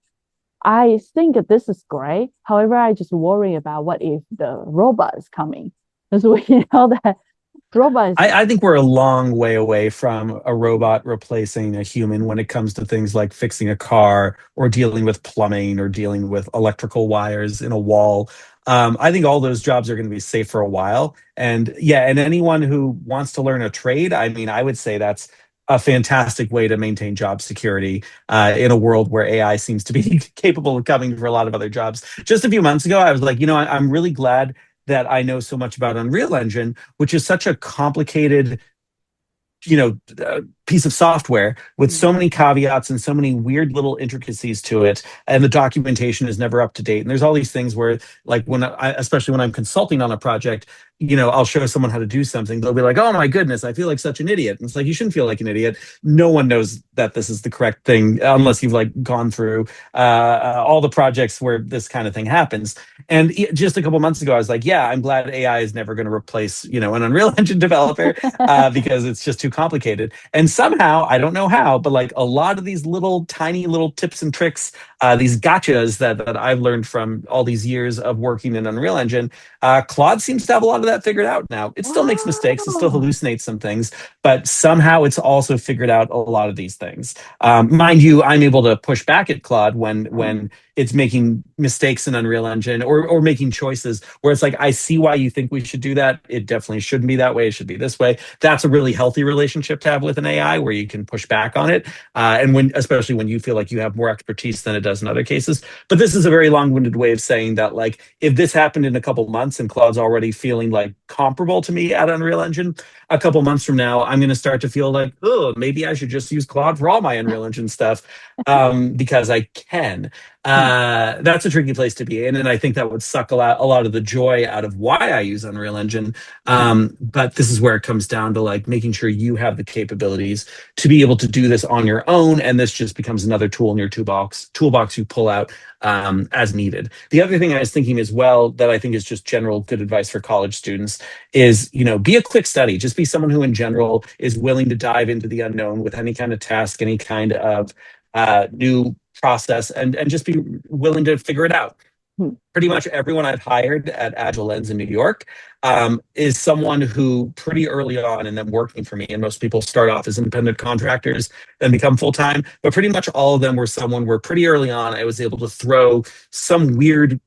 I think that this is great. However, I just worry about what if the robot is coming. Because we know that robots. I think we're a long way away from a robot replacing a human when it comes to things like fixing a car or dealing with plumbing or dealing with electrical wires in a wall. I think all those jobs are going to be safe for a while. And yeah, and anyone who wants to learn a trade, I mean, I would say that's a fantastic way to maintain job security in a world where AI seems to be capable of covering for a lot of other jobs. Just a few months ago, I was like, I'm really glad that I know so much about Unreal Engine, which is such a complicated piece of software with Mm. so many caveats and so many weird little intricacies to it, and the documentation is never up to date. And there's all these things where, like, especially when I'm consulting on a project, I'll show someone how to do something, they'll be like, oh my goodness, I feel like such an idiot. And it's like, you shouldn't feel like an idiot. No one knows that this is the correct thing unless you've like gone through all the projects where this kind of thing happens. And just a couple months ago, I was like, yeah, I'm glad AI is never going to replace an Unreal Engine developer because it's just too complicated. And somehow, I don't know how, but like a lot of these little tiny little tips and tricks, these gotchas that I've learned from all these years of working in Unreal Engine, Claude seems to have a lot of that figured out now. It still makes mistakes, it still Wow. hallucinates some things, but somehow it's also figured out a lot of these things. Mind you, I'm able to push back at Claude when it's making mistakes in Unreal Engine or making choices where it's like, I see why you think we should do that. It definitely shouldn't be that way. It should be this way. That's a really healthy relationship to have with an AI where you can push back on it. And especially when you feel like you have more expertise than it does in other cases. But this is a very long-winded way of saying that, like, if this happened in a couple months and Claude's already feeling like comparable to me at Unreal Engine, a couple months from now, I'm going to start to feel like, oh, maybe I should just use Claude for all my Unreal Engine stuff because I can. Mm. That's a tricky place to be in, and I think that would suck a lot of the joy out of why I use Unreal Engine. Mm. But this is where it comes down to like making sure you have the capabilities to be able to do this on your own, and this just becomes another tool in your toolbox you pull out as needed. The other thing I was thinking as well that I think is just general good advice for college students is, be a quick study. Just be someone who in general is willing to dive into the unknown with any kind of task, any kind of new process, and just be willing to figure it out. Mm. Pretty much everyone I've hired at Agile Lens in New York is someone who pretty early on and then working for me, and most people start off as independent contractors, then become full time, but pretty much all of them were someone where pretty early on I was able to throw some weird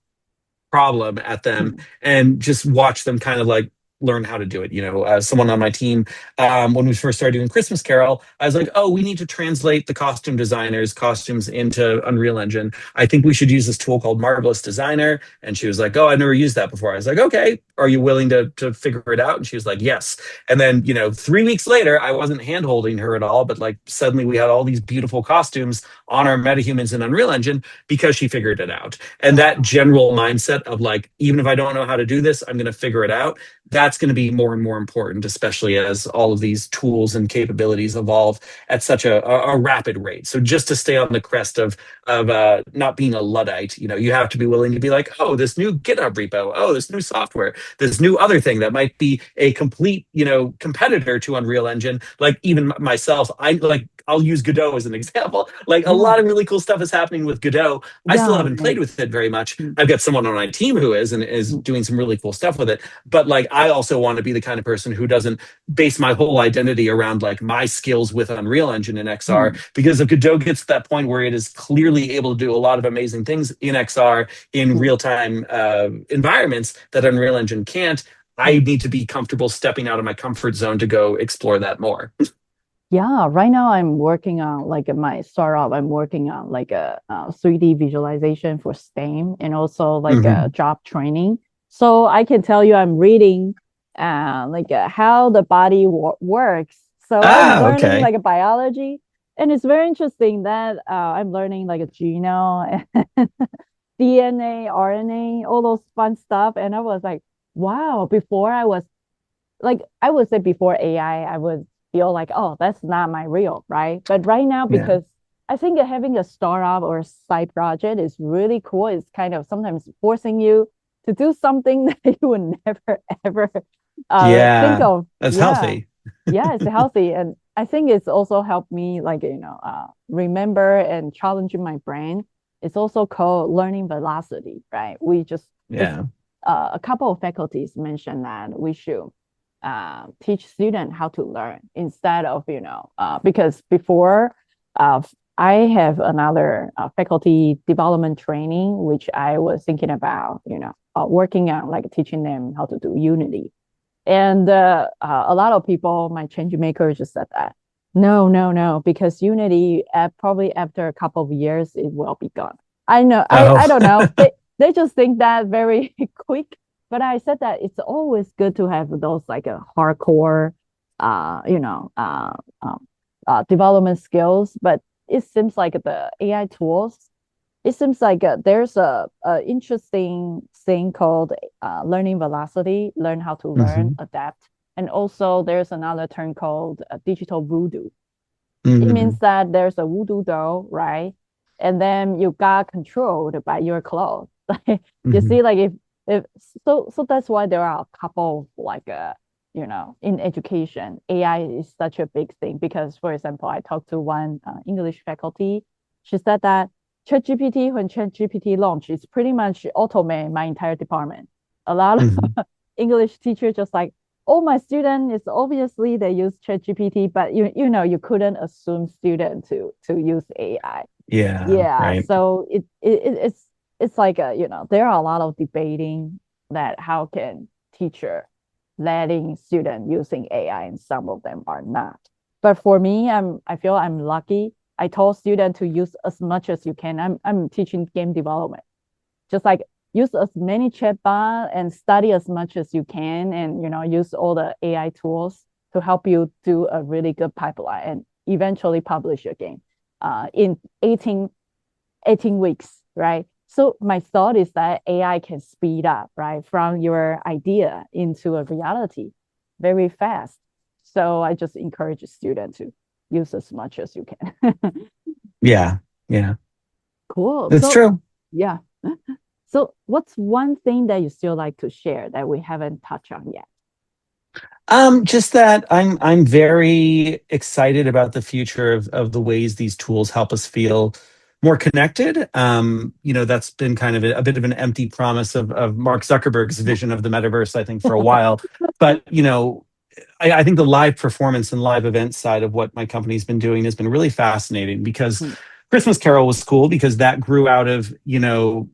problem at them Mm. and just watch them kind of like learn how to do it. Someone on my team, when we first started doing Christmas Carol, I was like, oh, we need to translate the costume designers' costumes into Unreal Engine. I think we should use this tool called Marvelous Designer. And she was like, oh, I've never used that before. I was like, okay, are you willing to figure it out? And she was like, yes. And then, 3 weeks later, I wasn't hand holding her at all, but like suddenly we had all these beautiful costumes on our metahumans in Unreal Engine because she figured it out. And that Wow. general mindset of like, even if I don't know how to do this, I'm going to figure it out. That's going to be more and more important, especially as all of these tools and capabilities evolve at such a rapid rate. So just to stay on the crest of not being a Luddite, you have to be willing to be like, oh, this new GitHub repo, oh, this new software, this new other thing that might be a complete, competitor to Unreal Engine. Like even myself, I'll use Godot as an example. Like a Yeah. lot of really cool stuff is happening with Godot. I still Yeah. haven't Yeah. played with it very much. Mm. I've got someone on my team who is and is Mm. doing some really cool stuff with it. But like I also want to be the kind of person who doesn't base my whole identity around like my skills with Unreal Engine and XR, Mm. because if Godot gets to that point where it is clearly able to do a lot of amazing things in XR in Mm. real-time environments that Unreal Engine can't, I Mm. need to be comfortable stepping out of my comfort zone to go explore that more. Yeah, right now I'm working on like my startup. I'm working on like a 3D visualization for STEM and also like a Mm-hmm. job training. So I can tell you I'm reading like how the body works. So I'm learning Okay. like a biology, and it's very interesting that I'm learning like a genome, DNA, RNA, all those fun stuff. And I was like, wow, before I was like I would say before AI, I would feel like, oh, that's not my real, right? But right now, Yeah. because I think that having a startup or a side project is really cool. It's kind of sometimes forcing you to do something that you would never ever think Yeah. of. That's Yeah, healthy. yeah, it's healthy, and I think it's also helped me like remember and challenging my brain. It's also called learning velocity, right? We just it's Yeah. a couple of faculties mentioned that we should teach students how to learn instead of because before uh, I have another faculty development training which I was thinking about working on like teaching them how to do Unity, and a lot of people, my change makers, just said that No, no, no, because Unity probably after a couple of years it will be gone. I know, I Oh. don't know. They just think that very quick. But I said that it's always good to have those like a hardcore, uh, you know, uh, um, development skills. But it seems like the AI tools, it seems like there's a interesting thing called learning velocity, learn how to learn, Hmm. adapt. And also there's another term called digital voodoo. It means Hmm. that there's a voodoo doll, right? And then you got controlled by your clothes. You Hmm. see, like if so that's why there are a couple of like in education, AI is such a big thing because, for example, I talked to one English faculty. She said that ChatGPT, when ChatGPT launched, it's pretty much automate my entire department. A lot Hmm. of English teachers just like, all my student is obviously they use ChatGPT, but you couldn't assume student to use AI. Yeah, Yeah, right. so it's like there are a lot of debating that how can teacher letting student using AI and some of them are not. But for me, I feel I'm lucky. I told student to use as much as you can. I'm teaching game development, just like use as many chatbot and study as much as you can, and use all the AI tools to help you do a really good pipeline and eventually publish your game in 18 weeks, right? So my thought is that AI can speed up, right, from your idea into a reality very fast. So I just encourage a student to use as much as you can. Yeah, yeah. Cool. That's So true. yeah. So what's one thing that you still like to share that we haven't touched on yet? Just that I'm very excited about the future of the ways these tools help us feel more connected. That's been kind of a bit of an empty promise of Mark Zuckerberg's vision of the metaverse, I think, for a while. But I think the live performance and live event side of what my company's been doing has been really fascinating because Mm, Christmas Carol was cool because that grew out of,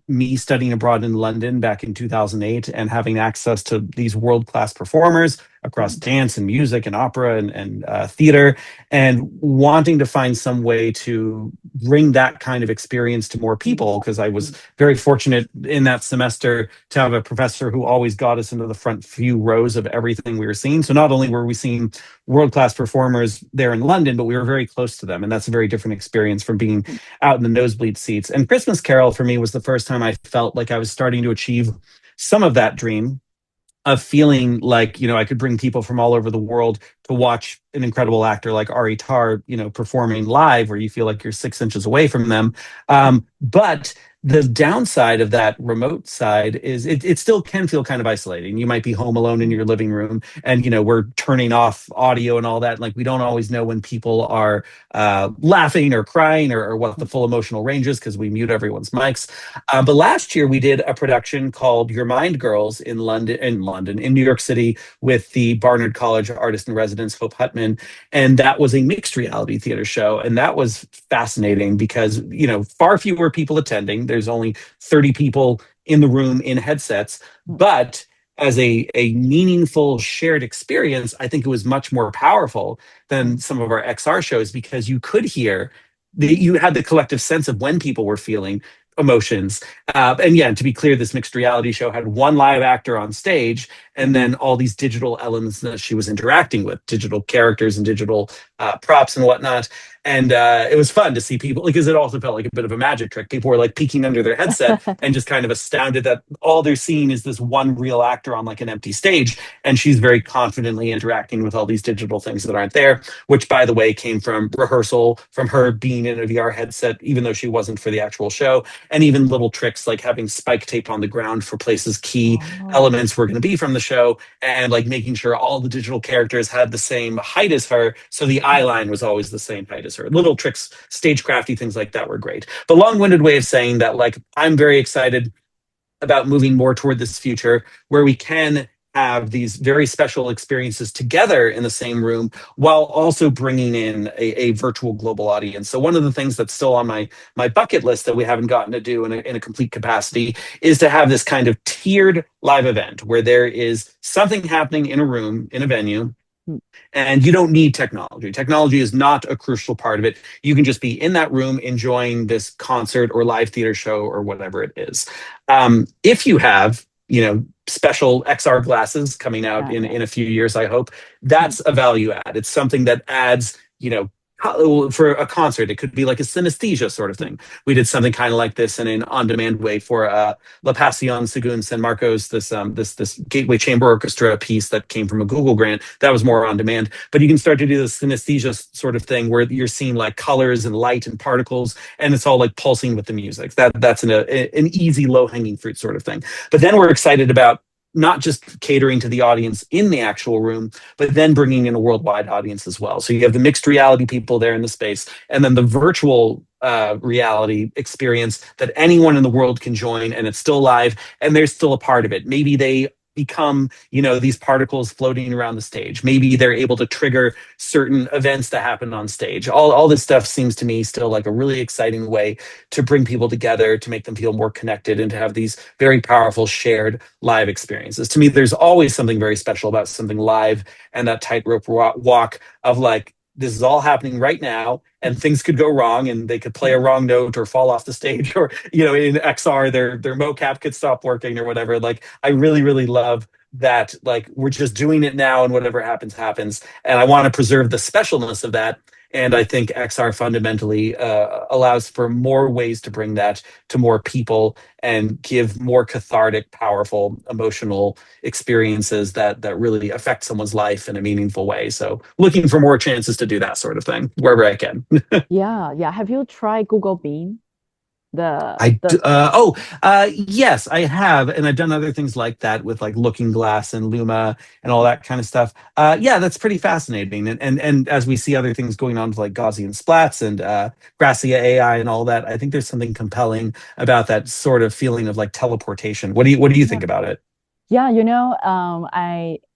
me studying abroad in London back in 2008 and having access to these world-class performers across mm, dance and music and opera and theater, and wanting to find some way to bring that kind of experience to more mm, people because I was mm, very fortunate in that semester to have a professor who always got us into the front few rows of everything we were seeing. So not only were we seeing world class performers there in London, but we were very close to them. And that's a very different experience from being mm, out in the nosebleed seats. And Christmas Carol for me was the first time I felt like I was starting to achieve some of that dream of feeling like I could bring people from all over the world to watch an incredible actor like Ari Tar performing live, where you feel like you're 6 inches away from them. But the downside of that remote side is it still can feel kind of isolating. You might be home alone in mm, your living room, and we're turning off audio and all that. Like we don't always know when people are laughing or crying or what the mm, full emotional range is because we mute everyone's mics. But last year we did a production called Your Mind Girls in New York City with the Barnard College artist in residence Hope Hutman, and that was a mixed reality theater show, and that was fascinating because far fewer people attending. There's only 30 people in the room in headsets, mm, but as a meaningful shared experience, I think it was much more powerful than mm, some of our XR shows because you could hear mm, you had the collective sense of when people were feeling emotions. And yeah, to be clear, this mixed reality show had one live actor on stage and mm, then all these digital elements that she was interacting with, digital characters and digital props and whatnot. And it was fun to see people because it also felt like a bit of a magic trick. People were like peeking under their headset and just kind of astounded that all they're seeing is this one real actor on like an empty stage. And she's very confidently interacting with all these digital things that aren't there, which, by the way, came from rehearsal, from her being in a VR headset, even though she wasn't for the actual show, and even little tricks like having spike tape on the ground for places key Oh. elements were going to be from the show, and like making sure all the digital characters had the same height as her, so the eye line was always the same height as her. Little tricks, stagecrafty things like that were great. But long-winded way of saying that, like, I'm very excited about moving more toward this future where we can have these very special experiences together in the same room while also bringing in a virtual global audience. So one of the things that's still on my bucket list that we haven't gotten to do in a complete capacity is to have this kind of tiered live event where there is something happening in a room, in a venue, Mm. And you don't need technology. Technology is not a crucial part of it. You can just be in that room enjoying this concert or live theater show or whatever it is. If you have, special XR glasses coming out in Okay. a few years, I hope Mm. that's a value add. It's something that adds, for a concert, it could be like a synesthesia sort of Mm. thing. We did something kind of like this in an on-demand way for La Pasión según San Marcos, this Gateway Chamber Orchestra piece that came from a Google grant that was more on demand. But you can start to do this synesthesia sort of thing where you're seeing like colors and light and particles, and it's all like pulsing with the music. That's an easy low hanging fruit sort of thing. But then we're excited about not just catering to the audience in the actual room, but then bringing in a worldwide audience as well. So you have the mixed reality people there in the space, and then the virtual reality experience that anyone in the world can join, and it's still live, and they're still a part of it. Maybe they become, these particles floating around the stage. Maybe they're able to trigger certain events that happen on stage. All this stuff seems to me still like a really exciting way to bring people together, to make them feel more connected, and to have these very powerful shared live experiences. To me, there's always something very special about something live and that tightrope walk of like, this is all happening right now, and things could go wrong, and they could play a wrong note or fall off the stage, or in XR their mocap could stop working or whatever. Like, I really really love that, like, we're just doing it now, and whatever happens happens, and I want to preserve the specialness of that. And I think XR fundamentally allows for more ways to bring that to more people and give more cathartic, powerful, emotional experiences that really affect someone's life in a meaningful way. So looking for more chances to do that sort of thing wherever I can. Yeah, yeah. Have you tried Google Beam? The I the yes, I have, and I've done other things like that with like Looking Glass and Luma and all that kind of stuff. Yeah, that's pretty fascinating. And as we see other things going on with like Gaussian splats and Gracia AI and all that, I think there's something compelling about that sort of feeling of like teleportation. What do you Yeah. think about it? Yeah,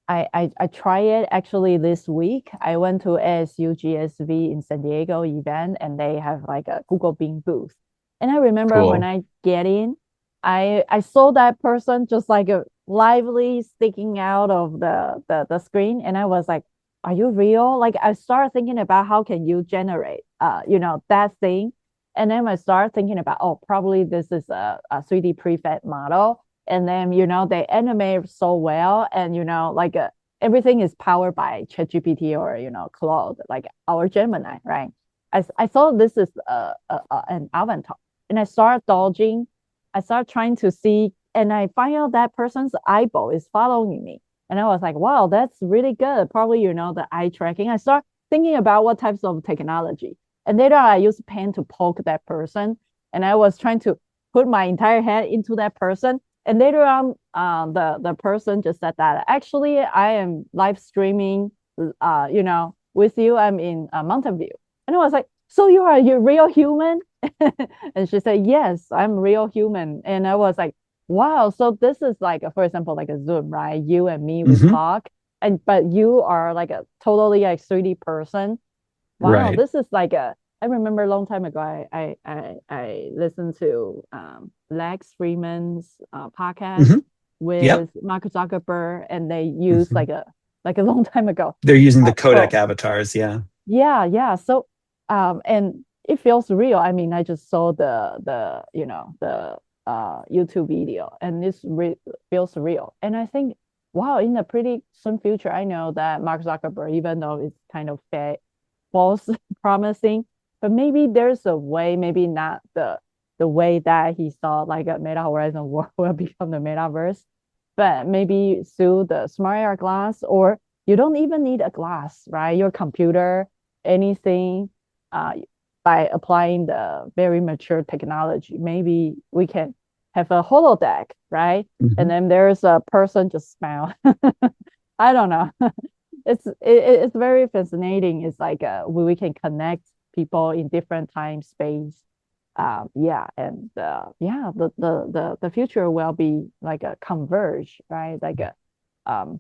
I try it actually this week. I went to ASU GSV in San Diego event, and they have like a Google Beam booth. And I remember when Cool. I get in, I saw that person just like a lively sticking out of the screen, and I was like, "Are you real?" Like I started thinking about how can you generate that thing, and then I started thinking about, oh, probably this is a 3D prefab model, and then they animate so well, and like everything is powered by ChatGPT or Claude, like our Gemini, right? I thought this is an avatar, and I started dodging. I started trying to see, and I find out that person's eyeball is following me, and I was like, wow, that's really good. Probably the eye tracking. I start thinking about what types of technology, and later I used pen to poke that person, and I was trying to put my entire head into that person. And later on, the person just said that actually I am live streaming, with you. I'm in Mountain View, and I was like, "So you real human?" And she said, "Yes, I'm real human." And I was like, "Wow!" So this is like, for example, like a Zoom, right? You and me, we Hmm. talk, and but you are like a totally like 3D person. Wow, Right. this is like a. I remember a long time ago, I listened to Lex Freeman's podcast Hmm. Yep. with Mark Zuckerberg, and they used Hmm. like a long time ago. They're using the codec So avatars. Yeah. yeah, yeah. So and it feels real. I mean, I just saw the YouTube video, and feels real. And I think, wow, in the pretty soon future, I know that Mark Zuckerberg, even though it's kind of false promising, but maybe there's a way, maybe not the way that he saw like a Meta Horizon world will become the metaverse, but maybe through the smart AR glass, or you don't even need a glass, right? Your computer, anything, uh, by applying the very mature technology, maybe we can have a holodeck, right? And Hmm. then there's a person just smile. I don't know. It's very fascinating. It's like we can connect people in different time space. Yeah, and yeah, the future will be like a converge, right? Like a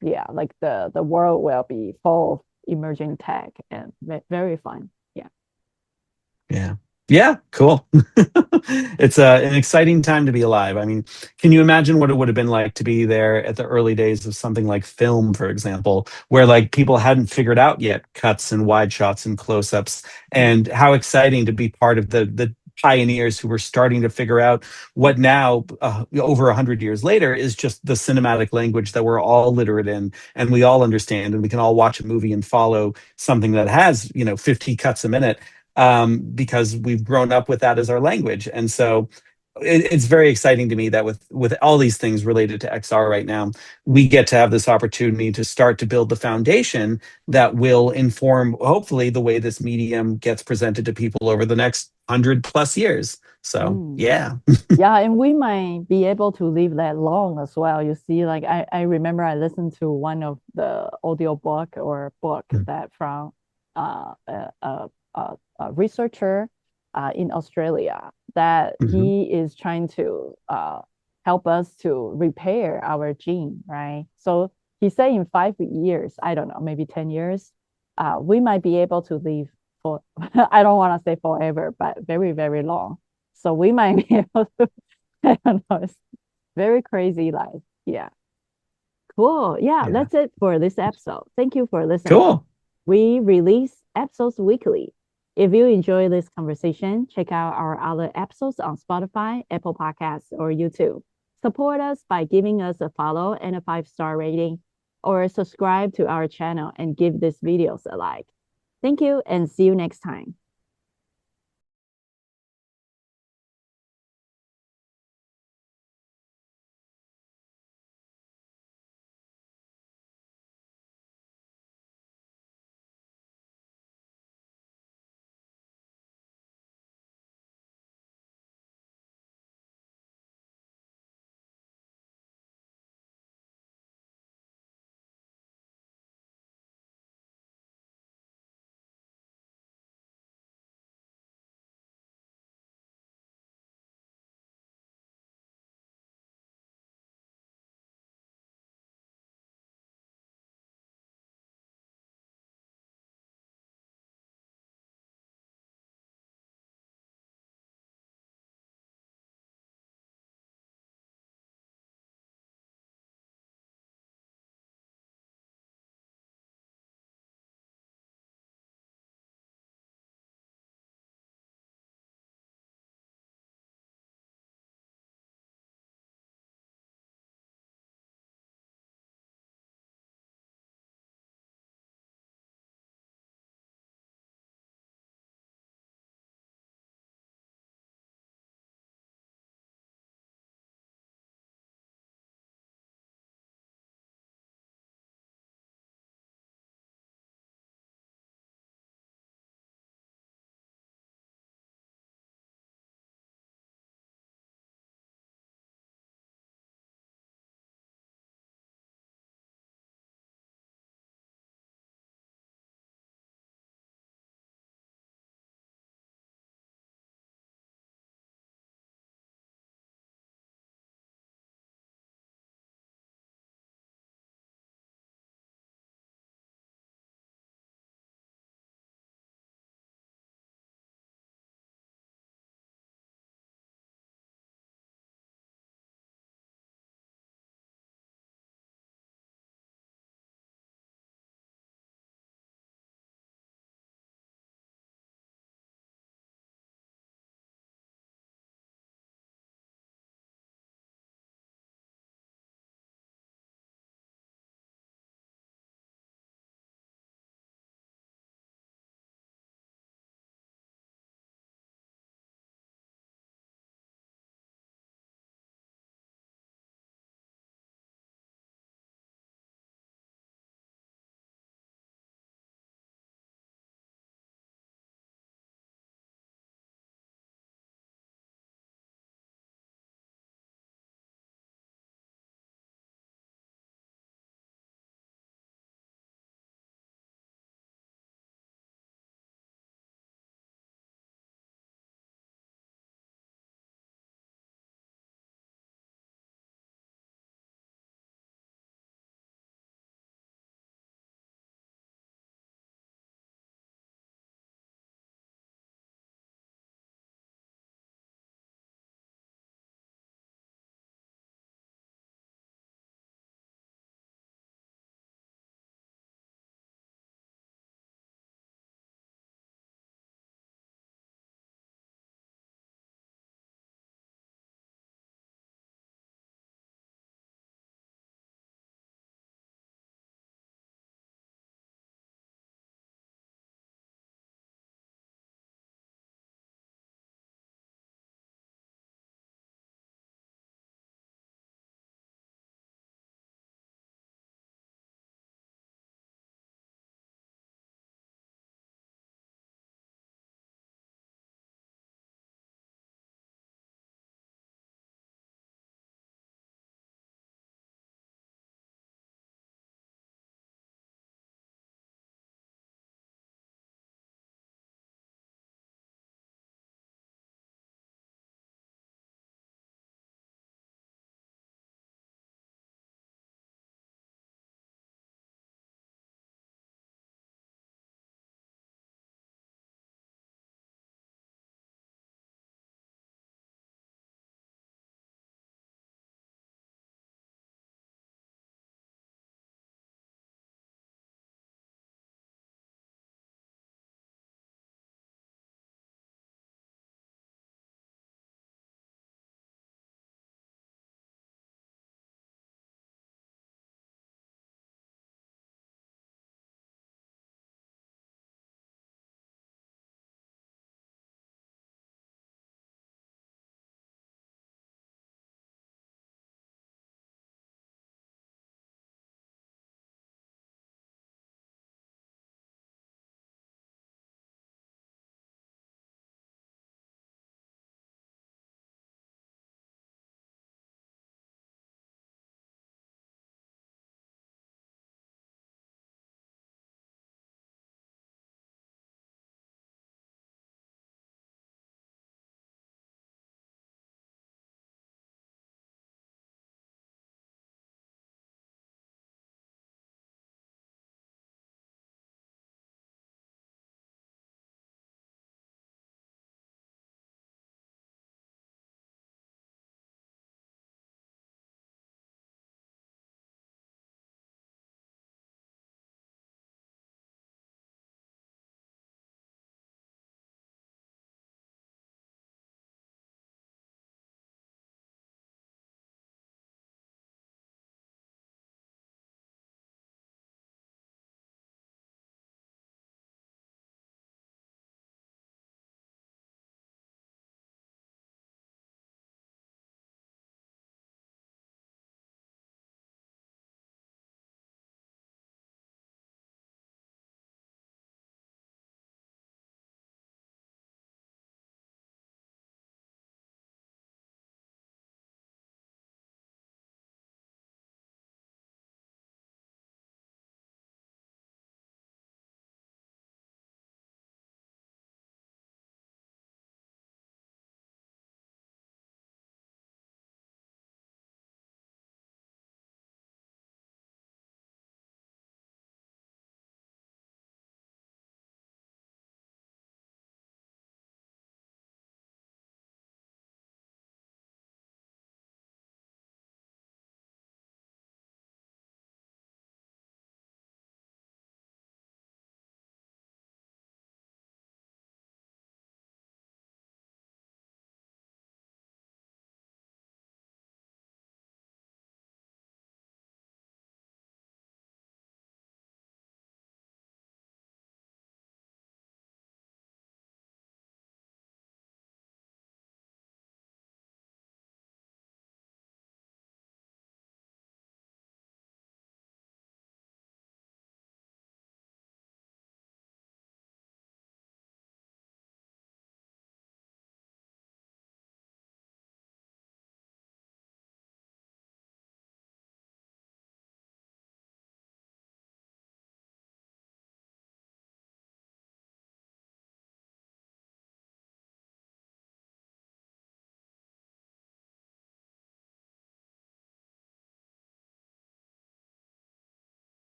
yeah, like the world will be full of emerging tech and very fun. Yeah. Yeah. Yeah, cool. It's an exciting time to be alive. I mean, can you imagine what it would have been like to be there at the early days of something like film, for example, where like people hadn't figured out yet cuts and wide shots and close-ups, and how exciting to be part of the pioneers who were starting to figure out what now, over 100 years later, is just the cinematic language that we're all literate in and we all understand, and we can all watch a movie and follow something that has, 50 cuts a minute, because we've grown up with that as our language. And so it's very exciting to me that with all these things related to XR right now, we get to have this opportunity to start to build the foundation that will inform, hopefully, the way this medium gets presented to people over the next 100+ years. So, Mm. yeah. Yeah, and we might be able to live that long as well. You see, like I remember I listened to one of the audio book or book that from a researcher in Australia that Mhm. he is trying to help us to repair our gene, right? So he said in 5 years, I don't know, maybe 10 years, we might be able to live for, I don't want to say forever, but very, very long. So we might be able to, I don't know, it's very crazy life. Yeah. Cool. Yeah, Yeah. that's it for this episode. Thank you for listening. Cool. We release episodes weekly. If you enjoy this conversation, check out our other episodes on Spotify, Apple Podcasts, or YouTube. Support us by giving us a follow and a 5-star rating, or subscribe to our channel and give these videos a like. Thank you and see you next time.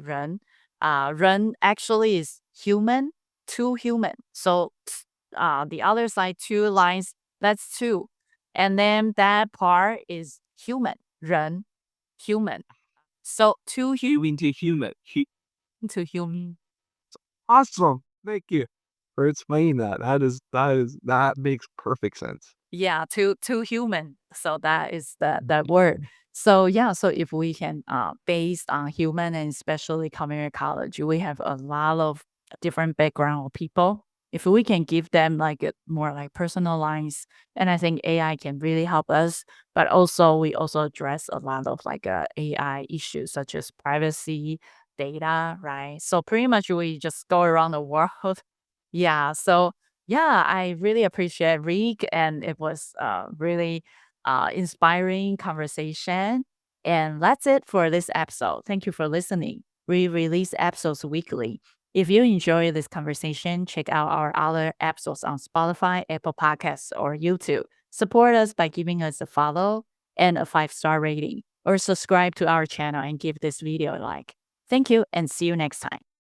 人. Ren actually is human, two human. So the other side, two lines, that's two. And then that part is human, 人, human. So two Human to human. to human. Awesome. Thank you for explaining that. That makes perfect sense. Yeah, to human. So that is that word. So yeah, so if we can based on human and especially community college, we have a lot of different background of people. If we can give them like a more like personalized, and I think AI can really help us. But also we also address a lot of like AI issues such as privacy, data, right? So pretty much we just go around the world. Yeah. So yeah, I really appreciate Rick, and it was really inspiring conversation. And that's it for this episode. Thank you for listening. We release episodes weekly. If you enjoy this conversation, check out our other episodes on Spotify, Apple Podcasts, or YouTube. Support us by giving us a follow and a 5-star rating, or subscribe to our channel and give this video a like. Thank you, and see you next time.